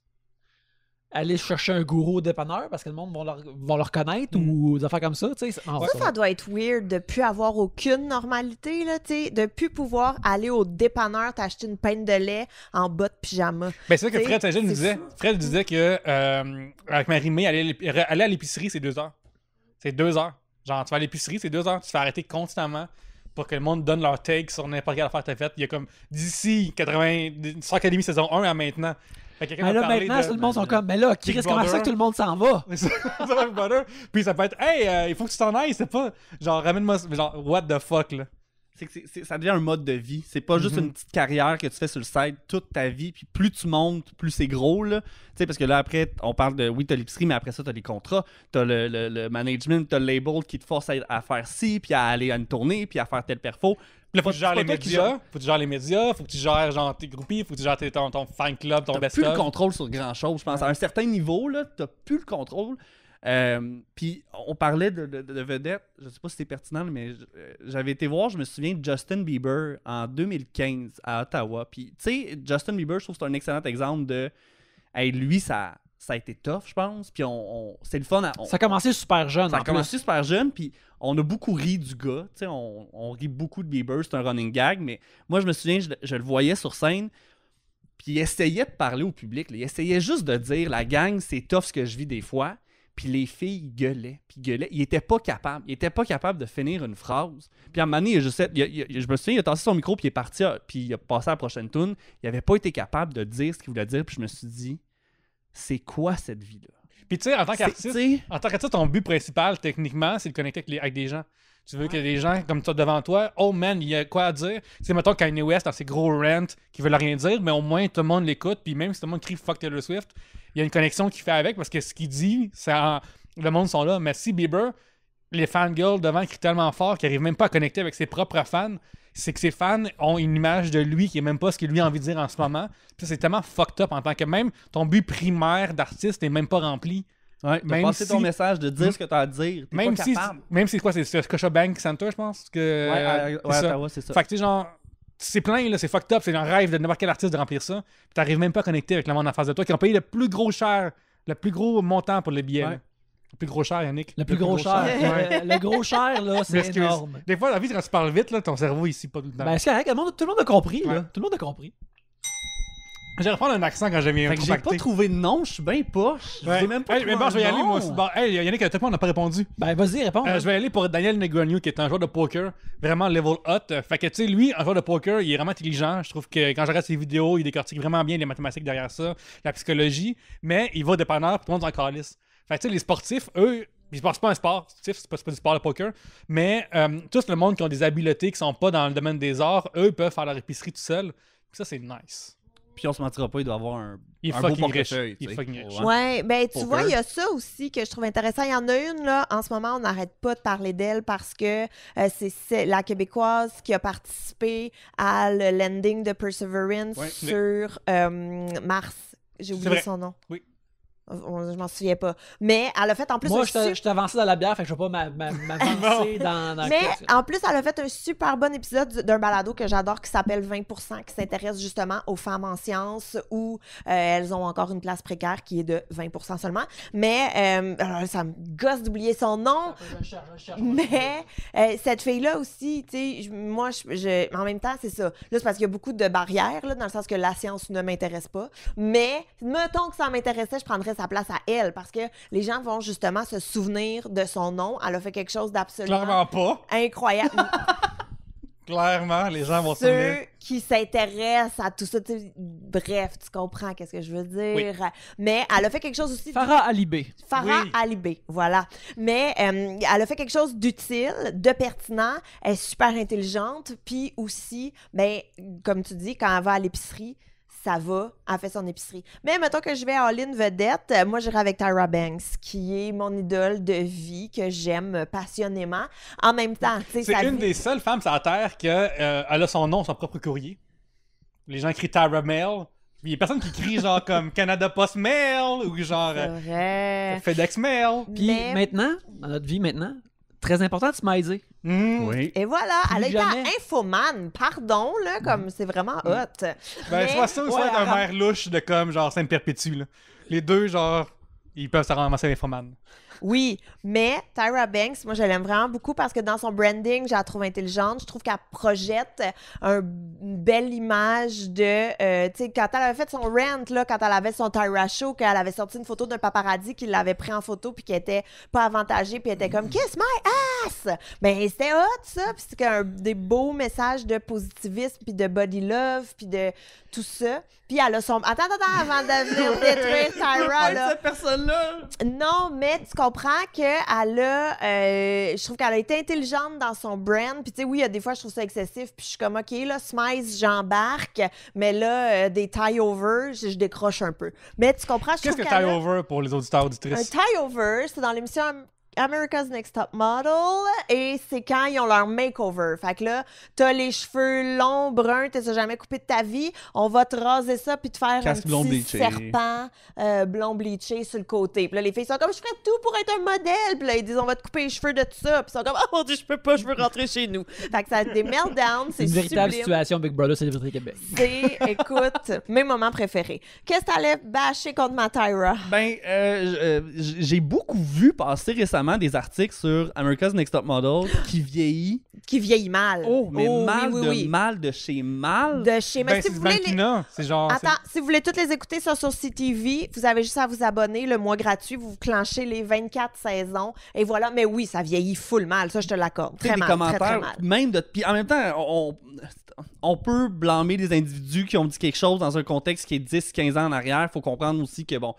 aller chercher un gourou au dépanneur parce que le monde va le reconnaître ou des affaires comme ça, tu sais. Ça doit être weird de plus avoir aucune normalité, là, tu sais, de plus pouvoir aller au dépanneur t'acheter une pinte de lait en bas de pyjama. Ben, c'est ça que T'sais, Fred Saint-Gilles nous c'est disait. fou. Fred disait que avec Marie-Mé, aller à l'épicerie, c'est 2 heures. C'est 2 heures. Genre, tu vas à l'épicerie, c'est 2 heures. Tu te fais arrêter constamment pour que le monde donne leur take sur n'importe quelle affaire que t'as faite. Il y a comme d'ici Star Academy saison 1 à maintenant. Fait que quelqu'un Mais va là, parler maintenant, tout le monde sont comme, mais là, Chris, Big comment ça Brother. que tout le monde s'en va? Ça va être butter. Puis ça peut être, hey, il faut que tu t'en ailles. C'est pas genre, ramène-moi. Genre, what the fuck, là. C'est que ça devient un mode de vie. C'est pas juste une petite carrière que tu fais sur le site toute ta vie. Puis plus tu montes, plus c'est gros, là. Tu sais, parce que là, après, on parle de, oui, t'as l'épicerie, mais après ça, t'as les contrats, t'as le management, t'as le label qui te force à faire ci, puis à aller à une tournée, puis à faire tel perfo. Puis là, faut que tu gères les C'est pas toi qui médias. Faut que tu gères les médias. Faut que tu gères, genre, tes groupies. Faut que tu gères ton fan club, ton T'as best plus le of. contrôle sur grand chose, je pense. À un certain niveau, là, t'as plus le contrôle. Puis on parlait de vedettes, je sais pas si c'est pertinent, mais j'avais été voir, je me souviens de Justin Bieber en 2015 à Ottawa. Puis tu sais, Justin Bieber, je trouve que c'est un excellent exemple de, hey, lui, ça a été tough, je pense. Puis c'est le fun. Ça a commencé super jeune. Ça a en plus. commencé super jeune, puis on a beaucoup ri du gars. Tu sais, on rit beaucoup de Bieber, c'est un running gag, mais moi, je me souviens, je le voyais sur scène, puis il essayait de parler au public. Là. Il essayait juste de dire, la gang, c'est tough ce que je vis des fois. Puis les filles gueulaient, puis gueulaient. Il était pas capable. Il était pas capable de finir une phrase. Puis à un moment donné, je me souviens, il a tassé son micro, puis il est parti, puis il a passé à la prochaine tune. Il avait pas été capable de dire ce qu'il voulait dire, puis je me suis dit, c'est quoi cette vie-là? Puis tu sais, en tant C'est- qu'artiste, tu sais, ton but principal, techniquement, c'est de connecter avec des gens. Tu veux que les gens comme toi devant toi, oh man, il y a quoi à dire. C'est mettons Kanye West dans ses gros rants qui veulent rien dire, mais au moins tout le monde l'écoute, puis même si tout le monde crie fuck Taylor Swift, il y a une connexion qu'il fait avec parce que ce qu'il dit, le monde sont là. Mais si Bieber, les fangirls devant crient tellement fort qu'ils n'arrivent même pas à connecter avec ses propres fans, c'est que ses fans ont une image de lui qui est même pas ce qu'il lui a envie de dire en ce moment. Puis c'est tellement fucked up en tant que même ton but primaire d'artiste n'est même pas rempli. Ouais, de Même passer ton si- message, de dire ce que tu as à dire. T'es Même pas si, capable. même si c'est quoi, c'est Scotiabank Center, je pense. Que, Ouais, c'est ça. Ottawa, c'est ça. Fait que tu sais, genre, c'est plein, là, c'est fucked up, c'est un rêve de n'importe quel artiste de remplir ça. Puis t'arrives même pas à connecter avec le monde en face de toi qui ont payé le plus gros cher, le plus gros montant pour les billets. Ouais. là. Le plus gros cher, Yannick. Le plus gros cher. Ouais. Le gros cher, là, c'est M'excuse. énorme. Des fois, la vie, quand tu parles vite, là, ton cerveau ici, pas tout le temps. Ben, c'est correct, tout le monde a compris, là. Ouais. Tout le monde a compris. J'ai reprendre un accent quand j'avais un Fait que j'ai pas compacté. trouvé de nom, je suis bien poche. Je Ouais. sais même pas Hey, mais trouvé bon, je vais y un aller, nom. moi aussi. Bon, hey, Yannick, tout le monde n'a pas répondu. Ben, vas-y, réponds. Je vais aller pour Daniel Negreanu, qui est un joueur de poker, vraiment level hot. Fait que, tu sais, lui, un joueur de poker, il est vraiment intelligent. Je trouve que quand je regarde ses vidéos, il décortique vraiment bien les mathématiques derrière ça, la psychologie, mais il va dépanneur, puis tout le monde s'en calisse. Fait que, tu sais, les sportifs, eux, ils passent pas un sport, c'est pas du sport de poker, mais tout le monde qui ont des habiletés qui sont pas dans le domaine des arts, eux, peuvent faire leur épicerie tout seuls. Ça, c'est nice. Puis on se mentira pas, il doit avoir un Il est beau fucking riche. portefeuille, Il est tu sais. fucking riche. Ouais. Ouais, ben tu Poker. vois, il y a ça aussi que je trouve intéressant. Il y en a une, là, en ce moment, on n'arrête pas de parler d'elle parce que c'est la Québécoise qui a participé à le landing de Perseverance Ouais, sur Mars. J'ai oublié vrai. son nom. Oui. Je m'en souviens pas. Mais elle a fait en plus Moi, un je t'ai avancé dans la bière, fait que je vais pas m'avancer dans Mais la question. en plus, elle a fait un super bon épisode d'un balado que j'adore qui s'appelle 20%, qui s'intéresse justement aux femmes en sciences où elles ont encore une place précaire qui est de 20% seulement. Mais alors, ça me gosse d'oublier son nom. Je cherche. Mais cette fille-là aussi, tu sais, moi, en même temps, c'est ça. Là, c'est parce qu'il y a beaucoup de barrières, là, dans le sens que la science ne m'intéresse pas. Mais, mettons que ça m'intéressait, je prendrais sa place à elle, parce que les gens vont justement se souvenir de son nom. Elle a fait quelque chose d'absolument Clairement pas. incroyable. Clairement, les gens vont se souvenir. Ceux qui s'intéressent à tout ça, tu sais, bref, tu comprends qu'est-ce que je veux dire. Oui. Mais elle a fait quelque chose aussi... Farah Alibé. Farah Oui. Alibé, voilà. Mais elle a fait quelque chose d'utile, de pertinent, elle est super intelligente, puis aussi, ben, comme tu dis, quand elle va à l'épicerie, ça va, elle fait son épicerie. Mais mettons que je vais à all-in vedette, moi j'irai avec Tyra Banks, qui est mon idole de vie, que j'aime passionnément. En même temps, tu sais, C'est sa une vie- des seules femmes sur la Terre qui elle a son nom, son propre courrier. Les gens crient Tyra Mail. Il y a personne qui crie genre comme Canada Post Mail ou genre C'est vrai. FedEx Mail. Puis Mais- maintenant, dans notre vie maintenant, très important de smiser. Oui. Et voilà, elle a Plus été à jamais. Infoman, pardon, là, comme c'est vraiment hot. Ben, Mais- soit ça ou soit Ouais, un arabe. maire louche de comme genre Sainte-Perpétue. Là. Les deux, genre, ils peuvent se ramasser à l'infoman. Oui, mais Tyra Banks, moi, je l'aime vraiment beaucoup parce que dans son branding, je la trouve intelligente. Je trouve qu'elle projette une belle image de... tu sais, quand elle avait fait son rant, là, quand elle avait son Tyra Show, qu'elle avait sorti une photo d'un paparazzi qui l'avait pris en photo puis qui était pas avantagé puis elle était comme « Kiss my ass! » Ben, c'était hot, ça. Puis c'était des beaux messages de positivisme puis de body love puis de tout ça. Puis elle a son... Attends, avant de venir détruire Tyra, là. Cette personne-là! Non, mais tu comprends qu'elle a... je trouve qu'elle a été intelligente dans son brand. Puis tu sais, oui, il y a des fois, je trouve ça excessif. Puis je suis comme, OK, là, Smize, j'embarque. Mais là, des tie-over, je décroche un peu. Mais tu comprends, je Qu'est-ce trouve que qu'elle tie a- over pour les auditeurs Un auditrices? tie-over, c'est dans l'émission America's Next Top Model et c'est quand ils ont leur makeover. Fait que là, t'as les cheveux longs, bruns, t'es jamais coupé de ta vie. On va te raser ça puis te faire Casque un blond petit bleaché. serpent blond bleaché sur le côté. Puis là, les filles sont comme, je ferais tout pour être un modèle. Puis là, ils disent, on va te couper les cheveux de tout ça. Puis ils sont comme, oh mon Dieu, je peux pas, je veux rentrer chez nous. Fait que ça a des meltdowns, c'est Une véritable sublime. situation Big Brother Célébrité Québec. C'est, écoute, mes moments préférés. Qu'est-ce que t'allais bâcher contre ma Tyra? Ben, j'ai beaucoup vu passer récemment des articles sur America's Next Top Model qui vieillit. Qui vieillit mal. Mais mal oui, de oui. mal de chez mal. De chez... Mais Ben, si c'est vous du voulez les... mannequinat. C'est genre. Attends, si vous voulez toutes les écouter sur CTV, vous avez juste à vous abonner le mois gratuit, vous clenchez les 24 saisons et voilà. Mais oui, ça vieillit full mal, ça je te l'accorde. Tu sais, Très des mal, commentaires, très mal. même de. Puis en même temps, on peut blâmer des individus qui ont dit quelque chose dans un contexte qui est 10-15 ans en arrière. Il faut comprendre aussi que, bon,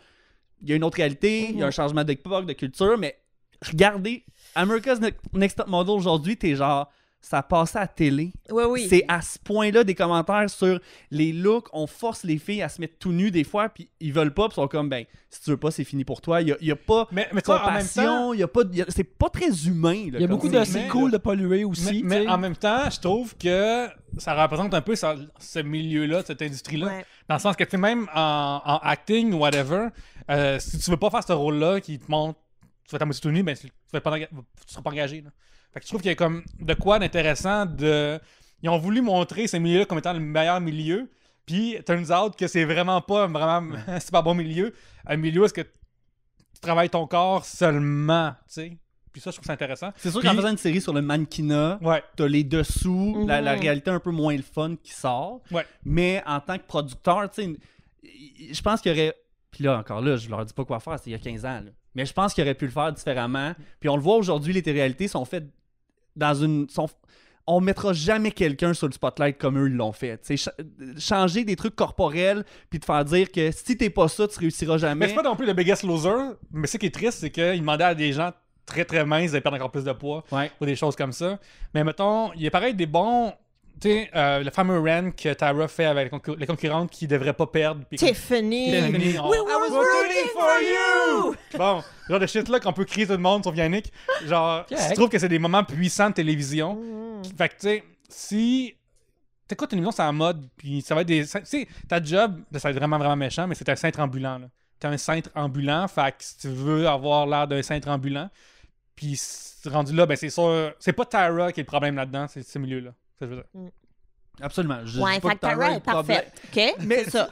il y a une autre réalité, il y a un changement d'époque, de culture, mais regardez America's Next Top Model aujourd'hui, t'es genre, ça passait à la télé. Oui. C'est à ce point-là des commentaires sur les looks. On force les filles à se mettre tout nues des fois, puis ils veulent pas, puis ils sont comme, ben, si tu veux pas, c'est fini pour toi. Il y a pas Mais tu vois, en même temps, compassion, c'est pas très humain. Là, Il y a beaucoup de c'est mais- cool de polluer aussi. mais tu sais. en même temps, je trouve que ça représente un peu ce milieu-là, cette industrie-là. Ouais. Dans le sens que, tu sais, même en acting ou whatever, si tu veux pas faire ce rôle-là qui te montre, tu vas t'amuser tout nu, ben, tu seras pas engagé. Là. Fait que je trouve qu'il y a comme de quoi d'intéressant de. Ils ont voulu montrer ce milieu-là comme étant le meilleur milieu, puis turns out que c'est vraiment pas vraiment un super bon milieu. Un milieu où est-ce que tu travailles ton corps seulement, tu sais. Puis ça, je trouve ça intéressant. C'est sûr Puis- qu'en faisant une série sur le mannequinat, Ouais. t'as les dessous, la Mhm. réalité un peu moins le fun qui sort. Ouais. Mais en tant que producteur, tu sais, je pense qu'il y aurait. Puis là, encore là, je leur dis pas quoi faire, c'est il y a 15 ans. Là. Mais je pense qu'il aurait pu le faire différemment. Puis on le voit aujourd'hui, les téléréalités sont faites dans une. On mettra jamais quelqu'un sur le spotlight comme eux l'ont fait. Tu sais, changer des trucs corporels, puis te faire dire que si t'es pas ça, tu réussiras Mais jamais. c'est pas non plus le biggest loser. Mais ce qui est triste, c'est qu'il demandait à des gens très très minces de perdre encore plus de poids Ouais. ou des choses comme ça. Mais mettons, il y a pareil des bons. Tu sais, le fameux rant que Tara fait avec les concurrentes qui devraient pas perdre. Puis Tiffany. Tiffany, on- We I were was rooting for you! Bon, genre de shit là qu'on peut crier tout le monde sauf Yannick. Genre, Correct. je trouve que c'est des moments puissants de télévision. Mhm. Fait que tu sais, si t'écoutes une émission, c'est en mode, puis ça va être des. Tu sais, ta job, ça va être vraiment vraiment méchant, mais c'est un cintre ambulant. Là. T'es un cintre ambulant, fait que si tu veux avoir l'air d'un cintre ambulant, puis rendu là, ben c'est sûr. C'est pas Tara qui est le problème là-dedans, c'est ce milieu-là. Ça, je veux dire. Absolument. Je dis Ouais, pas fait que que Tara Tara est parfaite. OK? Mais C'est ça.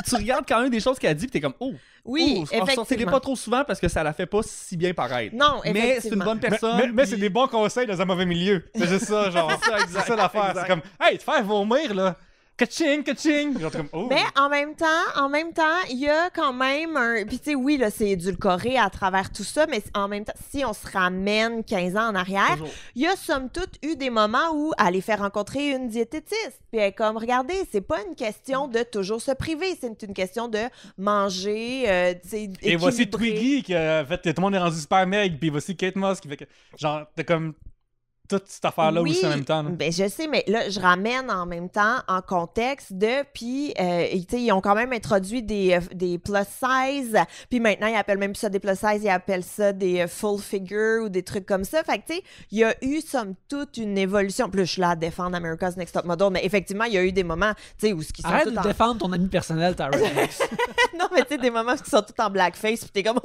tu regardes quand même des choses qu'elle a dit, puis t'es comme, oh, Oui, ressortez-les effectivement. pas trop souvent parce que ça la fait pas si bien paraître. Non, Mais c'est une effectivement. bonne Mais, personne. mais c'est des bons conseils dans un mauvais milieu. C'est juste ça, genre. c'est ça l'affaire. exact. C'est comme, hey, te faire vomir, là. Ka-ching, ka-ching. Genre, t'es comme, oh. Mais en même temps, il y a quand même un. Puis, tu sais, oui, là, c'est édulcoré à travers tout ça, mais en même temps, si on se ramène 15 ans en arrière, Toujours. il y a somme toute eu des moments où elle les fait rencontrer une diététiste. Puis, elle est comme, regardez, c'est pas une question de toujours se priver, c'est une question de manger, tu sais, Et voici équilibrer. Twiggy qui a fait tout le monde est rendu super maigre, puis voici Kate Moss qui fait que genre t'as comme toute cette affaire là Oui, aussi en même temps. là. Ben je sais, mais là, je ramène en même temps en contexte de, puis, tu sais, ils ont quand même introduit des plus size, puis maintenant, ils appellent même plus ça des plus size, ils appellent ça des full figure ou des trucs comme ça. Fait que, tu sais, il y a eu, somme toute, une évolution. Plus, je suis là à défendre America's Next Top Model, mais effectivement, il y a eu des moments, tu sais, où ce qui sont Arrête tout de en... défendre ton ami personnel, Tara Banks. Non, mais tu sais, des moments qui sont tout en blackface, puis t'es comme,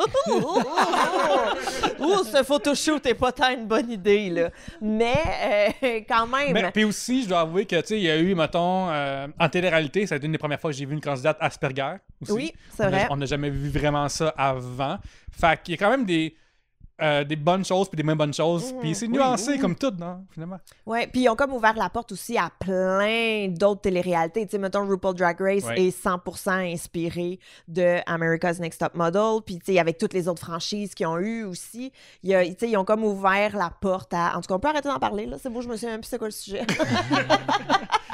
ouh, ce photoshoot est pas tant une bonne idée, là. Mais, quand même. Mais puis aussi, je dois avouer que tu sais, il y a eu, mettons, en télé-réalité, ça a été une des premières fois que j'ai vu une candidate Asperger. Aussi. Oui, c'est vrai. On n'a jamais vu vraiment ça avant. Fait qu'il y a quand même des bonnes choses puis des moins bonnes choses. Puis c'est nuancé comme tout, non, finalement. Ouais, puis ils ont comme ouvert la porte aussi à plein d'autres téléréalités. Tu sais, mettons, RuPaul Drag Race Ouais. est 100% inspiré de America's Next Top Model. Puis, tu sais, avec toutes les autres franchises qu'ils ont eues aussi, tu sais, ils ont comme ouvert la porte à... En tout cas, on peut arrêter d'en parler, là. C'est beau, je me souviens même plus c'est quoi le sujet.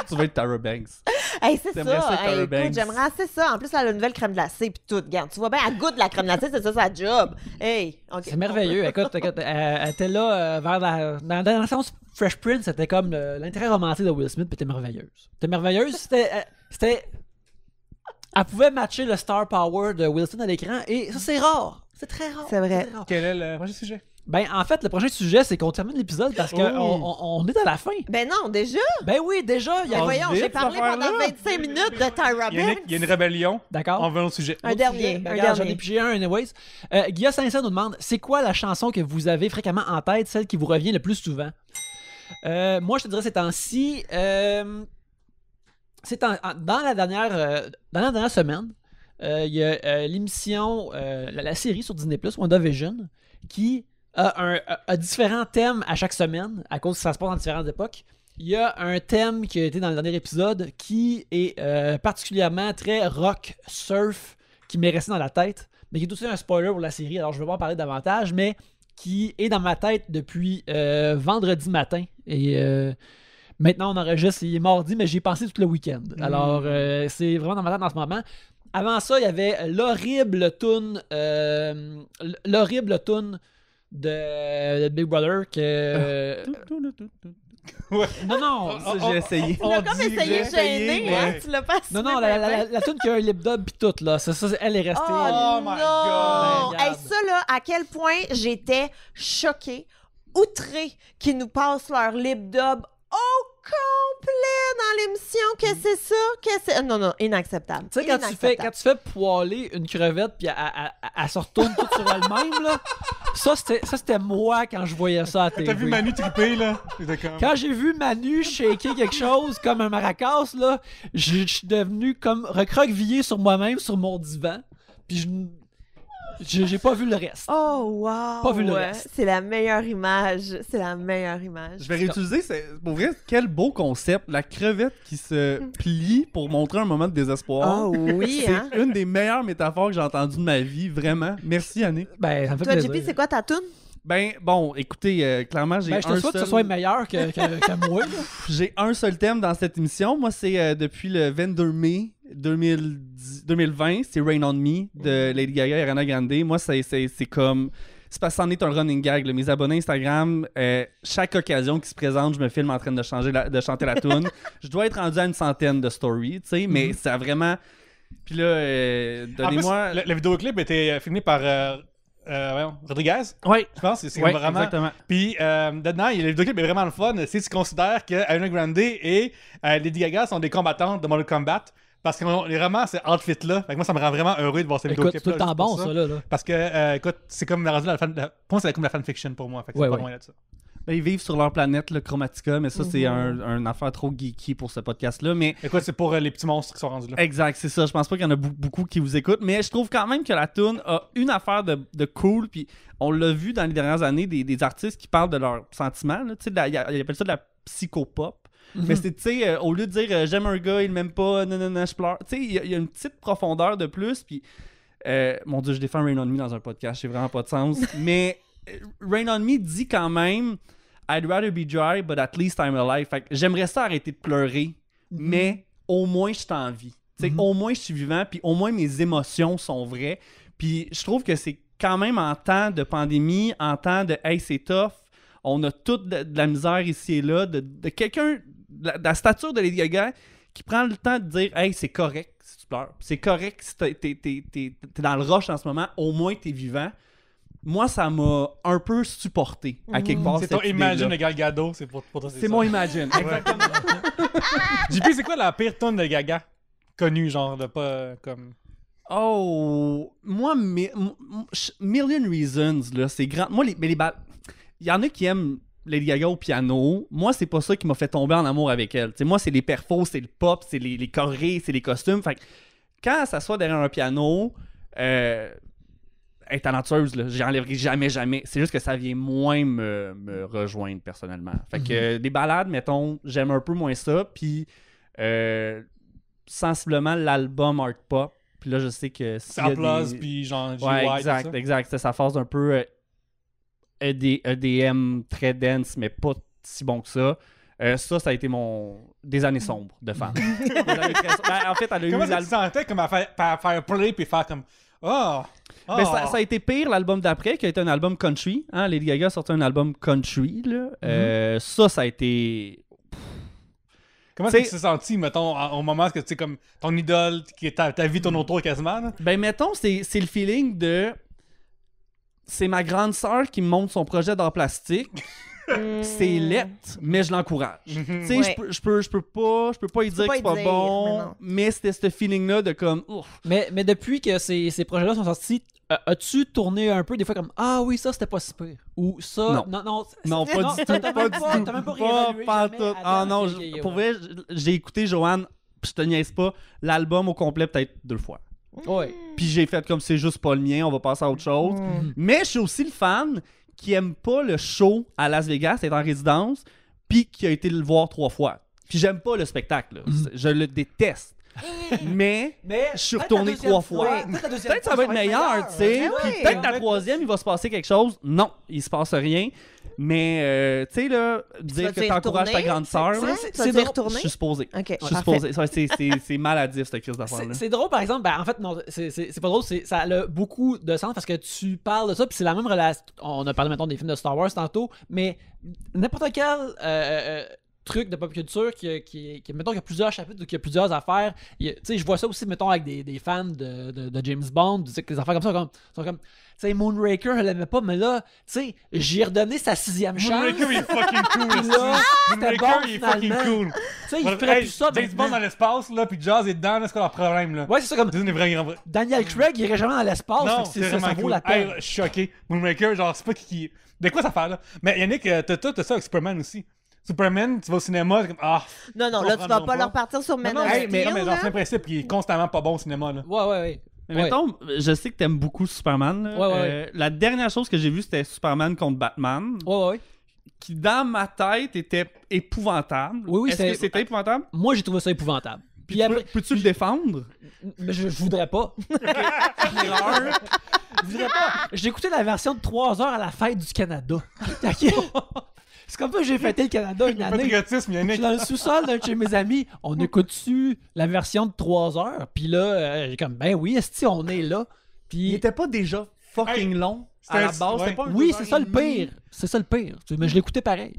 Tu vas être Tara Banks. Hey, c'est T'aimerais ça. ça, Tara Hey, écoute, Banks? j'aimerais assez ça. En plus, elle a une nouvelle crème glacée puis tout. Regarde, tu vois bien, elle goûte la crème glacée, c'est ça sa job. Hey, OK. C'est merveilleux. Écoute, elle était là vers dans le sens Fresh Prince, c'était comme l'intérêt romantique de Will Smith, puis t'es merveilleuse. T'es merveilleuse, c'était. Elle pouvait matcher le star power de Will Smith à l'écran, et ça, c'est rare. C'est très rare. C'est vrai. très rare. Quel est le prochain sujet? Ben, en fait, le prochain sujet, c'est qu'on termine l'épisode parce qu'on on est à la fin. Ben non, déjà. Ben oui, déjà, il y Ben a. voyons, vite, j'ai parlé cette pendant affaire-là. 25 minutes de Tyra Il y a Banks. une rébellion. D'accord. On veut un autre sujet. Un Autre dernier, sujet? Ben, un regarde, dernier. J'en ai pigé un, anyways. Guillaume Saint-Saëns nous demande c'est quoi la chanson que vous avez fréquemment en tête, celle qui vous revient le plus souvent? Moi, je te dirais ces temps-ci. Dans la dernière semaine, il y a l'émission, la série sur Disney+, WandaVision, qui a différents thèmes à chaque semaine, à cause que ça se passe dans différentes époques. Il y a un thème qui a été dans le dernier épisode qui est particulièrement très rock, surf, qui m'est resté dans la tête, mais qui est aussi un spoiler pour la série, alors je ne vais pas en parler davantage, mais qui est dans ma tête depuis vendredi matin. Et maintenant, on enregistre, il est mardi, mais j'y ai pensé tout le week-end. Alors, c'est vraiment dans ma tête en ce moment. Avant ça, il y avait l'horrible tune de Big Brother que... Ouais. Non, J'ai essayé. Tu l'as comme essayé de gêner, hein? Tu l'as pas assumé, non, la tune qui a un lip dub pis tout, là, ça, elle est restée... Oh my non! God. Hey, ça, là, à quel point j'étais choquée, outrée qu'ils nous passent leur lip dub au complet dans l'émission. Que c'est ça? Non, inacceptable. Tu sais, quand tu fais poêler une crevette puis elle se retourne toute sur elle-même, là, ça c'était moi quand je voyais ça à TV. T'as vu Manu triper, là? Quand j'ai vu Manu shaker quelque chose comme un maracas, là, je suis devenu comme recroquevillé sur moi-même, sur mon divan, puis j'ai pas vu le reste. Oh, wow! Pas vu le reste. C'est la meilleure image. C'est la meilleure image. Je vais réutiliser, pour vrai, quel beau concept. La crevette qui se plie pour montrer un moment de désespoir. Oh oui, C'est hein? une des meilleures métaphores que j'ai entendues de ma vie, vraiment. Merci, Annick. Ben, ça me fait Toi, plaisir. JP, c'est quoi ta toune? Ben, bon, écoutez, clairement, j'ai Ben, je te souhaite que ce soit meilleur que moi. Là. J'ai un seul thème dans cette émission. Moi, c'est depuis le 22 mai 2020, c'est Rain on Me de Lady Gaga et Ariana Grande. Moi, c'est comme... C'est parce que c'en est un running gag. Là. Mes abonnés Instagram, chaque occasion qui se présente, je me filme en train de chanter la tune. Je dois être rendu à une centaine de stories, tu sais, mais ça a vraiment... Puis là, donnez-moi... En plus, le vidéoclip était filmé par Rodriguez. Oui, Je pense que c'est ouais, vraiment... exactement. Puis dedans, le vidéoclip est vraiment le fun. Si tu considères que Ariana Grande et Lady Gaga sont des combattantes de Mortal Kombat, parce qu'on est vraiment ces outfits-là. Fait que moi, ça me rend vraiment heureux de voir ces Écoute, vidéoclips-là. c'est tout le temps juste pour bon, ça, là. Parce que, écoute, c'est comme rendu pour moi, c'est comme la fanfiction pour moi. Fait que c'est pas loin de ça. Ben, ils vivent sur leur planète, le Chromatica, mais ça, c'est un affaire trop geeky pour ce podcast-là. Mais Écoute, c'est pour les petits monstres qui sont rendus là. exact, c'est ça. Je pense pas qu'il y en a beaucoup qui vous écoutent, mais je trouve quand même que la tune a une affaire de cool. Puis on l'a vu dans les dernières années, des artistes qui parlent de leurs sentiments. Ils appellent ça de la psychopop. Mais c'est, tu sais, au lieu de dire j'aime un gars, il m'aime pas, non, je pleure. Tu sais, il y a une petite profondeur de plus. Puis, mon Dieu, je défends Rain on Me dans un podcast, c'est vraiment pas de sens. Mais Rain on Me dit quand même I'd rather be dry, but at least I'm alive. Fait que j'aimerais ça arrêter de pleurer, mais au moins je suis en vie. Tu sais, au moins je suis vivant, puis au moins mes émotions sont vraies. Puis je trouve que c'est quand même en temps de pandémie, en temps de hey, c'est tough, on a toute de la misère ici et là, de quelqu'un de la stature de Lady Gaga qui prend le temps de dire hey, c'est correct si tu pleures, c'est correct si t'es dans le rush en ce moment, au moins t'es vivant. Moi, ça m'a un peu supporté à quelque part. C'est ton Imagine de Gal Gadot, c'est pour toi. C'est mon Imagine, exactement. JP, c'est quoi la pire tune de Gaga connue, genre, de pas comme. Oh, moi, Million Reasons, là, c'est grand. Moi, il y en a qui aiment Lady Gaga au piano. Moi, c'est pas ça qui m'a fait tomber en amour avec elle. T'sais, moi, c'est les perfos, c'est le pop, c'est les chorés, c'est les costumes. Fait que quand elle s'assoit derrière un piano, elle est talentueuse, là. J'y enlèverai jamais. C'est juste que ça vient moins me rejoindre personnellement. Fait que des balades, mettons, j'aime un peu moins ça. Puis sensiblement l'album art pop. Puis là, je sais que C'est Applause, puis genre GY. Ouais, exact. C'est sa phase un peu EDM très dense, mais pas si bon que ça. Ça a été des années sombres de fan. En fait, elle a eu Comment tu te sentais comme à faire play puis faire comme Ben, ça a été pire l'album d'après, qui a été un album country. Hein? Lady Gaga a sorti un album country. Là. Ça a été... Comment tu t'es senti, mettons, au moment que tu sais, comme ton idole, qui est ta vie tourne autour quasiment? Là? Ben, mettons, c'est le feeling de... C'est ma grande sœur qui me montre son projet d'art plastique. C'est lettre, mais je l'encourage. Tu sais, je peux pas y dire que c'est pas bon, mais c'était ce feeling-là de comme... Ouf. Mais depuis que ces projets-là sont sortis, as-tu tourné un peu des fois comme « Ah oui, ça, c'était pas si pire » ou ça... Non, pas du tout. T'as même pas réévalué jamais tout. à Non, pour vrai, j'ai écouté Joanne, pis je te niaise pas, l'album au complet peut-être 2 fois. Ouais. Puis j'ai fait comme c'est juste pas le mien, on va passer à autre chose. Mais je suis aussi le fan qui aime pas le show à Las Vegas, est en résidence, puis qui a été le voir 3 fois. Puis j'aime pas le spectacle, là. Je le déteste. Mais je suis peut-être retourné la deuxième 3 fois. Peut-être ça va être meilleur, tu sais. Ben Puis oui. peut-être la troisième, il va se passer quelque chose. Non, il se passe rien. Mais, tu sais, là, dire vas-tu que y t'encourages ta retourner? grande sœur, Ouais, là, tu vas-y je retourner? suis supposé. OK, Je suis parfait. supposé. Ça, c'est maladif, cette crise d'affaires-là. C'est drôle, par exemple. Ben, en fait, non, c'est pas drôle. Ça a beaucoup de sens parce que tu parles de ça, puis c'est la même relation. On a parlé, mettons, des films de Star Wars tantôt, mais n'importe quel truc de pop culture qui mettons, qu'il y a plusieurs chapitres ou qu'il y a plusieurs affaires. Tu sais, je vois ça aussi, mettons, avec des fans de James Bond, tu sais, que les affaires comme ça sont comme tu sais, Moonraker, elle l'aimait pas, mais là, tu sais, j'ai redonné sa 6e chance. Moonraker, il est fucking cool. Puis là, c'était Moonraker, bon, il est fucking finalement. cool. Tu sais, il ferait plus ça. James maintenant. Bond dans l'espace, là, puis Jazz est dedans, là, c'est quoi leur problème, là? Ouais, c'est ça, comme Disney est vraiment... Daniel Craig, il irait jamais dans l'espace. Non, fait que c'est ça vraiment vaut cool. la peine. Hey, je suis choqué. Moonraker, genre, c'est pas qui... De quoi ça fait, là? Mais Yannick, t'as ça avec Superman aussi. Superman, tu vas au cinéma, c'est comme... Ah! Non, là, tu vas pas leur partir sur Man Non, of mais Steel, genre, là. c'est un principe, il est constamment pas bon au cinéma, là. Ouais. Mais mettons, je sais que t'aimes beaucoup Superman. Là. Ouais. La dernière chose que j'ai vue, c'était Superman contre Batman, Ouais. qui dans ma tête était épouvantable. Oui, Est-ce que c'était épouvantable? Moi, j'ai trouvé ça épouvantable. Puis Puis après, peux-tu le défendre? mais je voudrais pas. Je voudrais pas. J'ai écouté la version de 3 heures à la fête du Canada. C'est comme ça que j'ai fêté le Canada une Le année. patriotisme, Je Yannick. suis dans le sous-sol d'un de chez mes amis. On écoute-tu la version de 3 heures? Puis là, j'ai comme, ben oui, est-ce on est là? Il Puis était pas déjà fucking long à la base? C'était pas un oui, 2 c'est ça le heures et demie? pire. C'est ça le pire. Mais je l'écoutais pareil.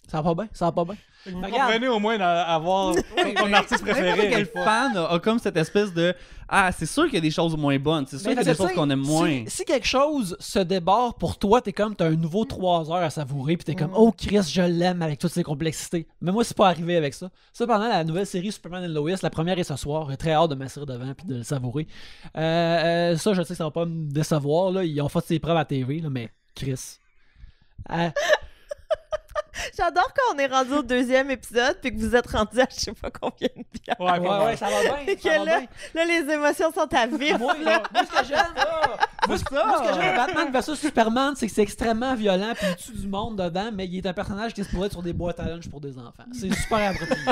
Ça va pas bien. Vous Regarde. comprenez au moins d'avoir ton artiste préféré. N'importe quel fan a comme cette espèce de c'est sûr qu'il y a des choses moins bonnes, c'est sûr qu'il y a des choses qu'on aime moins. Si quelque chose se déborde pour toi, t'as un nouveau 3 heures à savourer, puis t'es comme, oh Chris, je l'aime avec toutes ses complexités. Mais moi, c'est pas arrivé avec ça. Cependant, la nouvelle série Superman and Lois, la première est ce soir. J'ai très hâte de m'asseoir devant puis de le savourer. Ça, je sais que ça va pas me décevoir. Là. Ils ont fait ses preuves à la TV, là, mais Chris. J'adore quand on est rendu au 2e épisode puis que vous êtes rendu à je sais pas combien de bières. Ouais, ça va bien. Et que là, les émotions sont à vif. Moi, ce que j'aime, moi, ce que j'aime de Batman vs Superman, c'est que c'est extrêmement violent, puis il tue du monde dedans, mais il est un personnage qui se pourrait être sur des boîtes à lunch pour des enfants. C'est super approprié.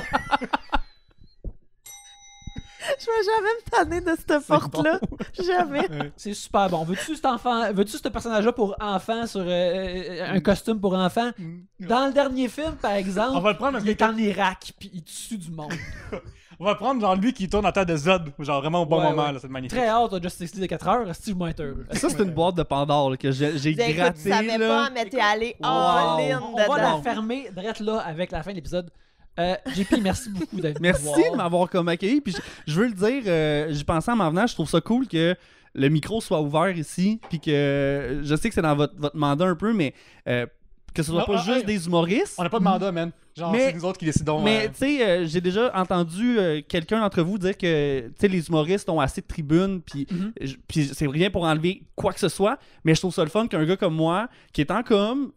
Je vais jamais me tanner de cette porte-là. Jamais. C'est super bon. Veux-tu ce personnage-là pour enfant sur un costume pour enfant? Dans le dernier film, par exemple, On va le prendre parce il est que- en Irak, puis il tue du monde. On va prendre genre lui qui tourne en terre de Zod, genre vraiment au bon Ouais, moment, ouais. là, c'est magnifique. Très hâte à Justice League de 4 heures. Si je vais être heureux. Ça, c'est une boîte de Pandore là, que j'ai Écoute, gratté. tu savais là. pas, mais t'es allé Wow. all-in On va la dedans. fermer direct là avec la fin de l'épisode. JP, merci beaucoup d'être venu Merci voir. de m'avoir comme accueilli. Puis je veux le dire, j'y pensais en m'en venant, je trouve ça cool que le micro soit ouvert ici. Puis que je sais que c'est dans votre mandat un peu, mais que ce soit Non, pas juste des humoristes. On n'a pas de mandat, man. Genre, Mais- c'est nous autres qui décidons. Mais tu sais, j'ai déjà entendu quelqu'un d'entre vous dire que tu sais, les humoristes ont assez de tribunes, puis puis c'est rien pour enlever quoi que ce soit, mais je trouve ça le fun qu'un gars comme moi, qui est en com,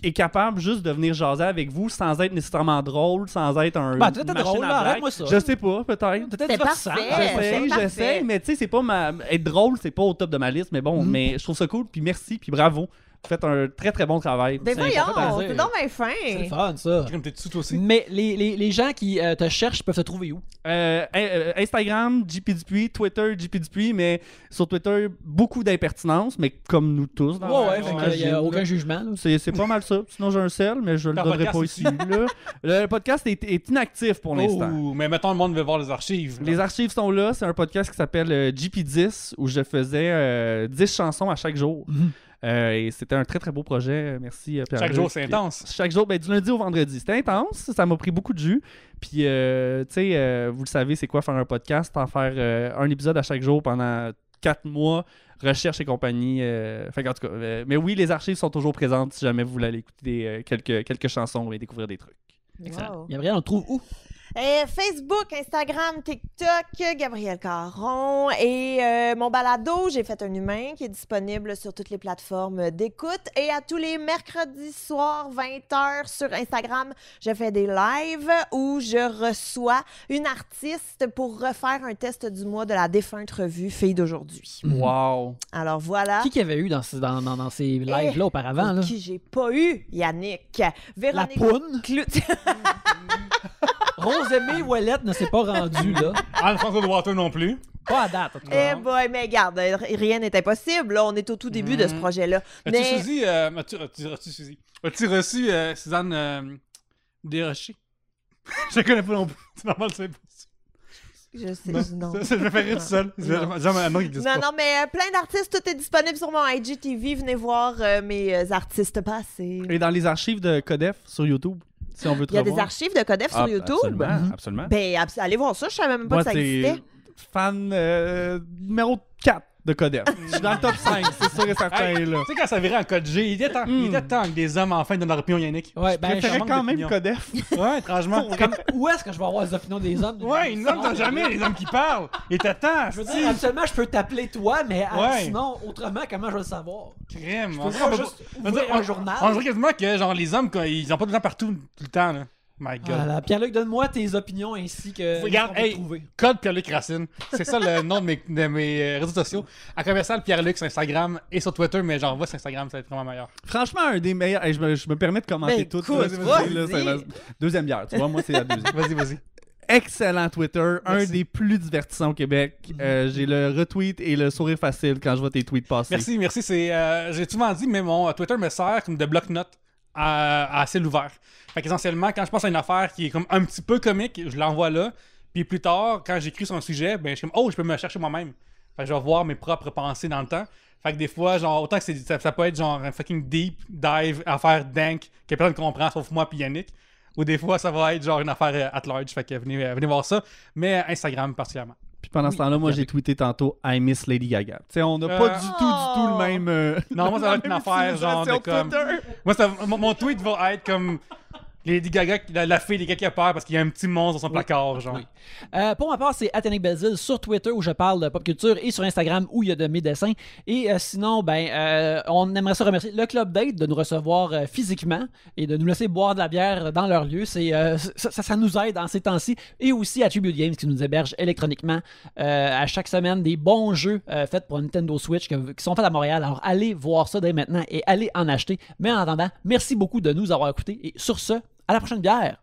est capable juste de venir jaser avec vous sans être nécessairement drôle, sans être un Ben, t'étais machine drôle, à là, blague. arrête-moi ça. Je sais pas, peut-être. Peut-être C'est divertissant. parfait. J'essaie, parfait. mais tu sais, c'est pas être drôle, c'est pas au top de ma liste, mais bon, mais je trouve ça cool, puis merci, puis bravo. Vous faites un très très bon travail. Ben C'est voyons, important à dire. c'est donc bien fin. C'est le fun, ça. Comme t'es tout aussi. Mais les gens qui te cherchent peuvent se trouver où? Instagram, JP Dupuis, Twitter, JP Dupuis, mais sur Twitter, beaucoup d'impertinence, mais comme nous tous. dans la vie, Il n'y j'imagine, a aucun là. jugement. là. C'est pas mal ça. Sinon, j'ai un sel, mais je le Ton donnerai podcast pas ici. Là. Le podcast est inactif pour l'instant. Oh, mais mettons, le monde veut voir les archives. là. Les archives sont là. C'est un podcast qui s'appelle JP10 où je faisais 10 chansons à chaque jour. Et c'était un très très beau projet. Merci Pierre. Chaque jour, c'est intense. Chaque jour, ben, du lundi au vendredi. C'était intense. Ça m'a pris beaucoup de jus. Puis, tu sais, vous le savez, c'est quoi faire un podcast, en faire un épisode à chaque jour pendant 4 mois, recherche et compagnie. Fait qu'en tout cas, mais oui, les archives sont toujours présentes si jamais vous voulez aller écouter quelques chansons et découvrir des trucs. Excellent. Wow. Gabriel, on te trouve où? Facebook, Instagram, TikTok, Gabriel Caron et mon balado, j'ai fait un humain qui est disponible sur toutes les plateformes d'écoute et à tous les mercredis soirs 20h sur Instagram, je fais des lives où je reçois une artiste pour refaire un test du mois de la défunte revue Filles d'aujourd'hui. Wow! Alors voilà. Qui avait eu dans ces lives-là auparavant? Là? Qui j'ai pas eu, Yannick. La Véronique poune? Cloutier. Rose-Aimée Ouellette ne s'est pas rendue, là. Alfonso Water non plus. Pas à date, en tout cas. Eh boy, mais regarde, rien n'est impossible. Là, on est au tout début de ce projet-là. As-tu, Mais Suzy, as-tu reçu Suzanne Desrochers? Je la connais pas non plus. C'est normal, c'est pas. je sais, non. Ça, je me fais rire tout seul. C'est jamais un nom qui existe Non, pas. non, mais plein d'artistes, tout est disponible sur mon IGTV. Venez voir mes artistes passés. Et dans les archives de Codef sur YouTube, si on veut te Il y a des revoir. archives de Codef sur YouTube. Absolument. Ben, allez voir ça. Je savais même pas Moi, que ça c'est existait. fan numéro 4 de Codef. Je suis dans le top 5, c'est sûr et certain. Hey, Là. tu sais, quand ça virait en code G, il était temps que des hommes enfin donnent leur opinion, Yannick. Ouais, Je préférais manque quand même d'opinion. Codef. Ouais, étrangement. Comme, où est-ce que je vais avoir les opinions des hommes? Ouais, ils n'entendent jamais les hommes qui parlent. Il était temps. Je veux dire, absolument, je peux t'appeler toi, mais Ouais. sinon, autrement, comment je vais le savoir? Crème. Je On peux dirait pas juste ouvrir un journal. On dirait quasiment que genre les hommes, ils ont pas de gens partout tout le temps. Là. My God. Voilà. Pierre-Luc, donne-moi tes opinions ainsi que Regarde, ce qu'on peut hey, trouver. Code Pierre-Luc Racine. C'est ça le nom de mes réseaux sociaux. À commercial Pierre-Luc sur Instagram et sur Twitter, mais genre va sur Instagram, ça va être vraiment meilleur. Franchement, un des meilleurs. Hey, je me permets de commenter Ben, tout. écoute, là, vas-y. c'est la deuxième bière. Tu vois, moi, c'est la deuxième. Vas-y. Excellent Twitter, un Merci. des plus divertissants au Québec. J'ai le retweet et le sourire facile quand je vois tes tweets passer. Merci. J'ai souvent dit, mais mon Twitter me sert comme de bloc-notes à ciel ouvert. Fait qu'essentiellement, quand je pense à une affaire qui est comme un petit peu comique, je l'envoie là. Puis plus tard, quand j'écris sur un sujet, ben je suis comme, oh, je peux me chercher moi-même. Fait que je vais voir mes propres pensées dans le temps. Fait que des fois, genre, autant que ça peut être genre un fucking deep dive, affaire dank, que personne ne comprend sauf moi puis Yannick. Ou des fois, ça va être genre une affaire at large. Fait que venez voir ça. Mais Instagram particulièrement. Puis pendant ce temps-là, moi, j'ai tweeté tantôt I miss Lady Gaga. Tu sais, on n'a pas du tout le même. Non, moi, ça va être une la même affaire genre de utilisation comme. Twitter. Moi, mon tweet va être comme Lady Gaga, la fille des gars qui a peur parce qu'il y a un petit monstre dans son placard, genre. Oui. Pour ma part, c'est Athénique Belzile sur Twitter où je parle de pop culture et sur Instagram où il y a de mes dessins. Et sinon, on aimerait ça remercier le Club Date de nous recevoir physiquement et de nous laisser boire de la bière dans leur lieu. Ça nous aide en ces temps-ci. Et aussi Attribute Games qui nous héberge électroniquement à chaque semaine des bons jeux faits pour Nintendo Switch qui sont faits à Montréal. Alors allez voir ça dès maintenant et allez en acheter. Mais en attendant, merci beaucoup de nous avoir écoutés et sur ce, à la prochaine bière!